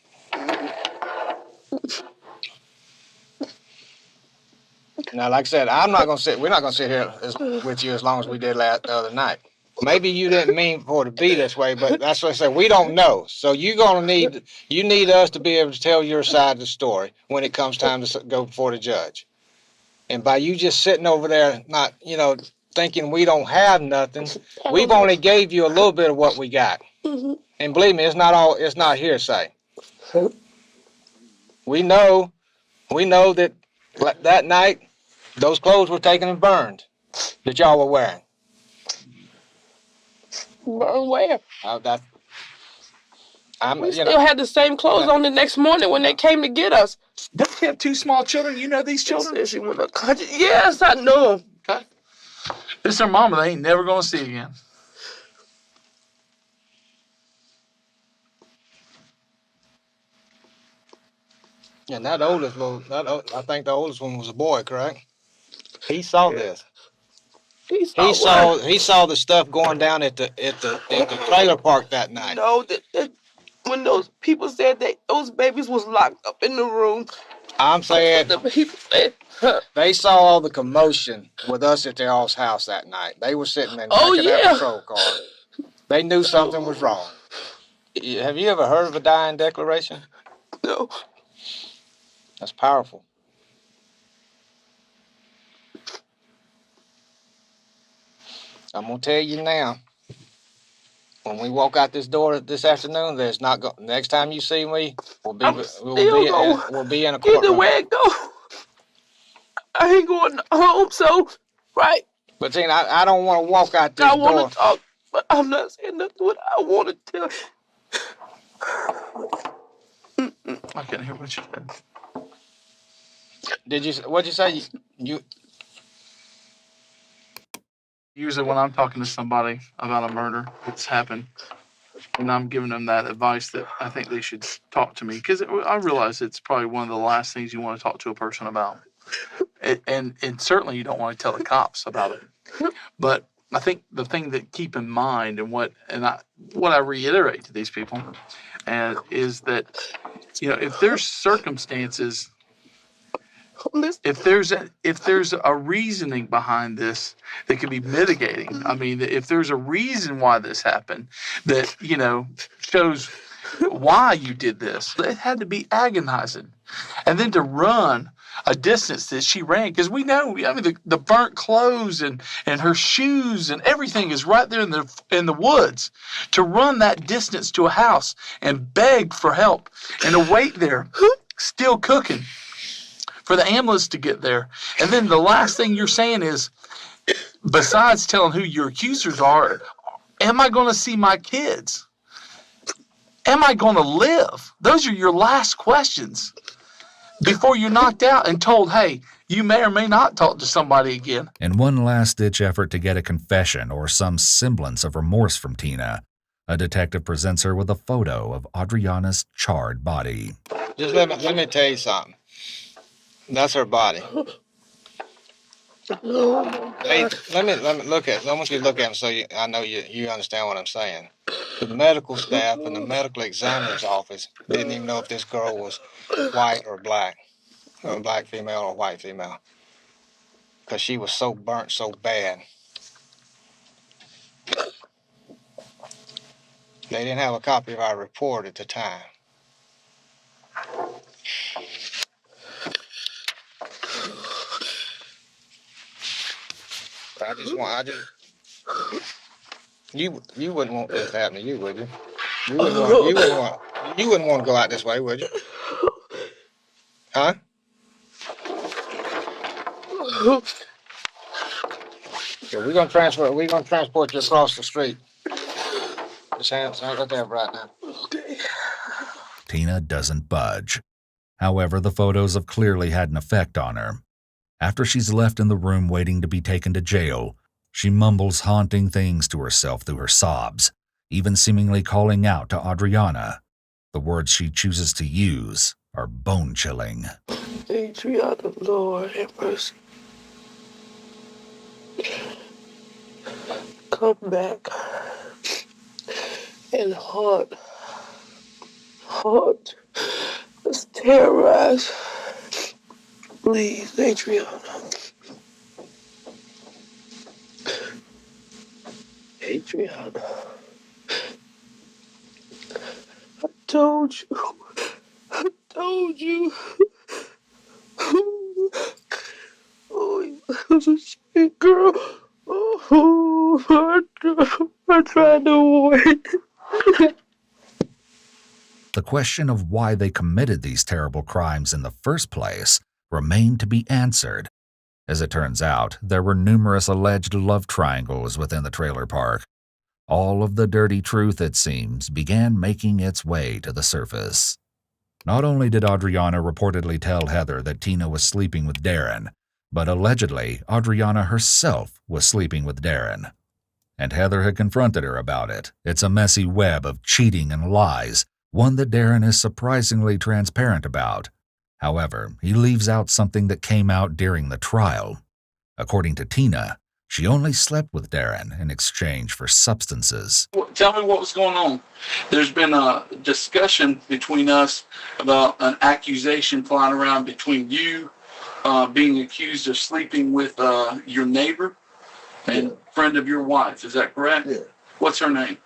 Now, like I said, we're not going to sit here with you as long as we did the other night. Maybe you didn't mean for it to be this way, but that's what I said. We don't know. So you need us to be able to tell your side of the story when it comes time to go before the judge. And by you just sitting over there, not, thinking we don't have nothing, we've only gave you a little bit of what we got. And believe me, it's not hearsay. We know that that night, those clothes were taken and burned that y'all were wearing. Burn where? We still had the same clothes on the next morning when they came to get us. Don't you have two small children? You know these children? She went to country. Yes, I know them. Okay. This is their mama they ain't never going to see again. And I think the oldest one was a boy, correct? He saw this. He saw the stuff going down at the trailer park that night. No, when those people said that those babies was locked up in the room. I'm saying the people said, they saw all the commotion with us at their all's house that night. They were sitting in the back of that patrol car. They knew something was wrong. Have you ever heard of a dying declaration? No. That's powerful. I'm gonna tell you now. When we walk out this door this afternoon, there's not next time you see me, we'll be in a courtroom. Either way it go, I ain't going home. So, right? But Tina, I don't want to walk out this door. I want to talk, but I'm not saying nothing what I want to tell. I can't hear what you said. What'd you say? You Usually when I'm talking to somebody about a murder that's happened, and I'm giving them that advice that I think they should talk to me, because I realize it's probably one of the last things you want to talk to a person about. And certainly you don't want to tell the cops about it. But I think the thing that keep in mind and what I reiterate to these people is that, if there's circumstances, if there's a reasoning behind this that can be mitigating, I mean, if there's a reason why this happened that, shows why you did this, it had to be agonizing. And then to run a distance that she ran, because we know, I mean, the burnt clothes and her shoes and everything is right there in the woods. To run that distance to a house and beg for help and to wait there, still cooking, for the ambulance to get there. And then the last thing you're saying is, besides telling who your accusers are, am I going to see my kids? Am I going to live? Those are your last questions before you're knocked out and told, hey, you may or may not talk to somebody again. In one last-ditch effort to get a confession or some semblance of remorse from Tina, a detective presents her with a photo of Audreanna's charred body. Just let me tell you something. That's her body. Hey, let me look at. I want you to look at him so I know you understand what I'm saying. The medical staff and the medical examiner's office didn't even know if this girl was white or black female or white female, because she was so burnt so bad. They didn't have a copy of our report at the time. You wouldn't want this to happen to you, would you? You wouldn't want You wouldn't want to go out this way, would you? Huh? Yeah, we're gonna transport you across the street. Just hands right there right now. Okay. Tina doesn't budge. However, the photos have clearly had an effect on her. After she's left in the room waiting to be taken to jail, she mumbles haunting things to herself through her sobs, even seemingly calling out to Audreanna. The words she chooses to use are bone-chilling. Audreanna, Lord have mercy. Come back and haunt us, terrorize. Please, Audreanna. Audreanna. I told you. Oh, you was a sweet girl. Oh, I tried to avoid. The question of why they committed these terrible crimes in the first place remained to be answered. As it turns out, there were numerous alleged love triangles within the trailer park. All of the dirty truth, it seems, began making its way to the surface. Not only did Audreanna reportedly tell Heather that Tina was sleeping with Darren, but allegedly Audreanna herself was sleeping with Darren. And Heather had confronted her about it. It's a messy web of cheating and lies, one that Darren is surprisingly transparent about. However, he leaves out something that came out during the trial. According to Tina, she only slept with Darren in exchange for substances. Tell me what was going on. There's been a discussion between us about an accusation flying around between you being accused of sleeping with your neighbor and friend of your wife. Is that correct? Yeah. What's her name?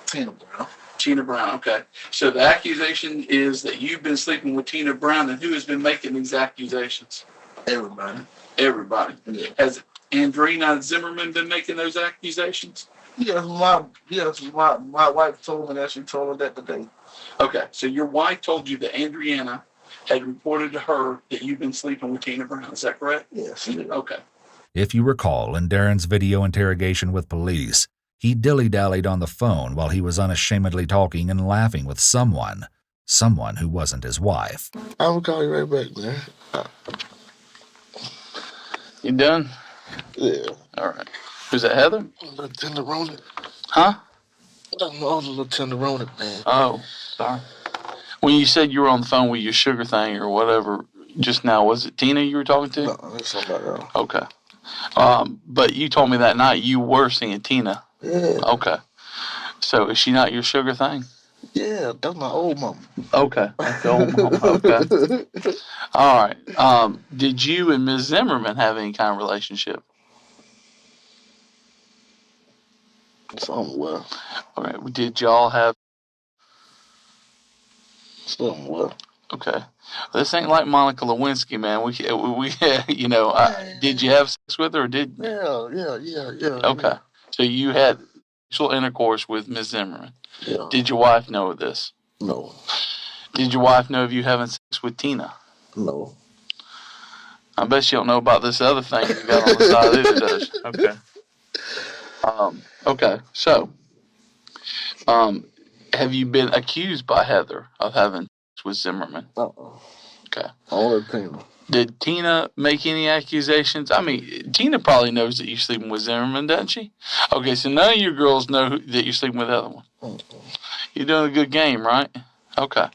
Tina Brown. Tina Brown, okay. So the accusation is that you've been sleeping with Tina Brown, and who has been making these accusations? Everybody. Everybody. Yeah. Has Audreanna Zimmerman been making those accusations? Yes, my wife told me that. She told her that today. Okay, so your wife told you that Audreanna had reported to her that you've been sleeping with Tina Brown. Is that correct? Yes. Okay. If you recall, in Darren's video interrogation with police, he dilly-dallied on the phone while he was unashamedly talking and laughing with someone who wasn't his wife. I will call you right back, man. You done? Yeah. All right. Who's that, Heather? Little tenderoni. Huh? I don't know, the little tenderoni, man. Oh, sorry. When you said you were on the phone with your sugar thing or whatever just now, was it Tina you were talking to? No, that's somebody else. Okay. But you told me that night you were seeing Tina. Yeah. Okay. So is she not your sugar thing? Yeah, that's my old mama. Okay. That's the old mama. Okay. All right. Did you and Ms. Zimmerman have any kind of relationship? Somewhere. All right. Did y'all have? Somewhere. Okay. This ain't like Monica Lewinsky, man. We you know, did you have sex with her or did? Yeah. Okay. So you had sexual intercourse with Ms. Zimmerman. Yeah. Did your wife know of this? No. Did your wife know of you having sex with Tina? No. I bet she don't know about this other thing you got on the side either, does she? Okay. Okay. So, have you been accused by Heather of having sex with Zimmerman? Okay. Only Tina. Did Tina make any accusations? I mean, Tina probably knows that you're sleeping with Zimmerman, doesn't she? Okay, so none of you girls know that you're sleeping with the other one. You're doing a good game, right? Okay.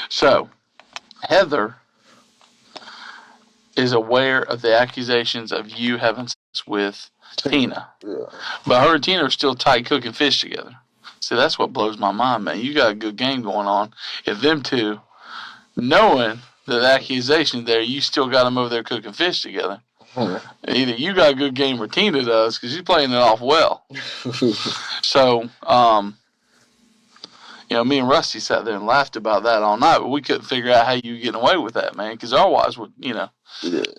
So, Heather is aware of the accusations of you having sex with Tina. Yeah. But her and Tina are still tight cooking fish together. See, that's what blows my mind, man. You got a good game going on. If them two, knowing the accusation there, you still got them over there cooking fish together. Either you got a good game or Tina does, because she's playing it off well. So, you know, me and Rusty sat there and laughed about that all night, but we couldn't figure out how you were getting away with that, man, because our wives would, you know,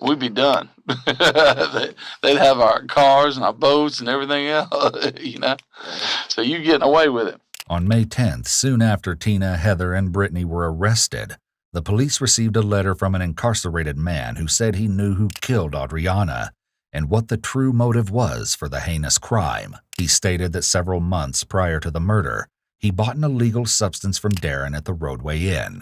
we'd be done. They'd have our cars and our boats and everything else, you know. So you getting away with it. On May 10th, soon after Tina, Heather, and Brittany were arrested, the police received a letter from an incarcerated man who said he knew who killed Audreanna and what the true motive was for the heinous crime. He stated that several months prior to the murder, he bought an illegal substance from Darren at the Roadway Inn.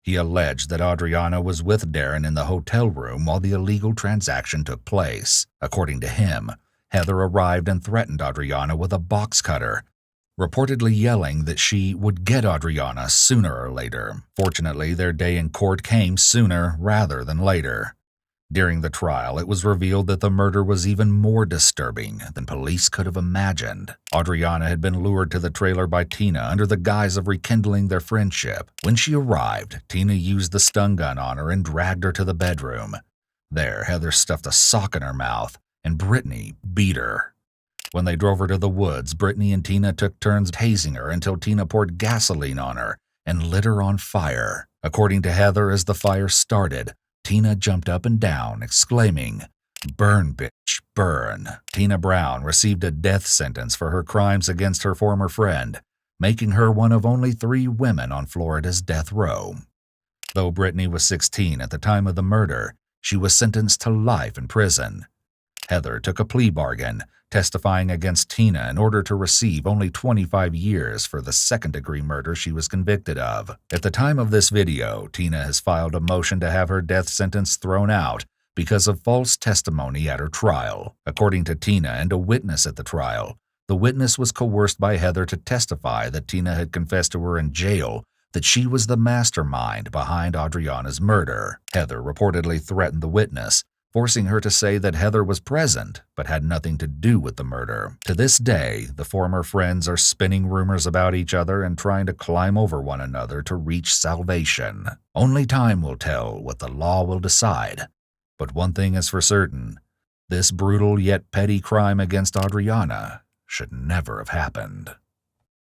He alleged that Audreanna was with Darren in the hotel room while the illegal transaction took place. According to him, Heather arrived and threatened Audreanna with a box cutter, reportedly yelling that she would get Audreanna sooner or later. Fortunately, their day in court came sooner rather than later. During the trial, it was revealed that the murder was even more disturbing than police could have imagined. Audreanna had been lured to the trailer by Tina under the guise of rekindling their friendship. When she arrived, Tina used the stun gun on her and dragged her to the bedroom. There, Heather stuffed a sock in her mouth, and Brittany beat her. When they drove her to the woods, Brittany and Tina took turns tasing her until Tina poured gasoline on her and lit her on fire. According to Heather, as the fire started, Tina jumped up and down, exclaiming, "Burn, bitch, burn." Tina Brown received a death sentence for her crimes against her former friend, making her one of only 3 women on Florida's death row. Though Brittany was 16 at the time of the murder, she was sentenced to life in prison. Heather took a plea bargain, testifying against Tina in order to receive only 25 years for the second-degree murder she was convicted of. At the time of this video, Tina has filed a motion to have her death sentence thrown out because of false testimony at her trial. According to Tina and a witness at the trial, the witness was coerced by Heather to testify that Tina had confessed to her in jail that she was the mastermind behind Audreanna's murder. Heather reportedly threatened the witness, forcing her to say that Heather was present but had nothing to do with the murder. To this day, the former friends are spinning rumors about each other and trying to climb over one another to reach salvation. Only time will tell what the law will decide. But one thing is for certain, this brutal yet petty crime against Audreanna should never have happened.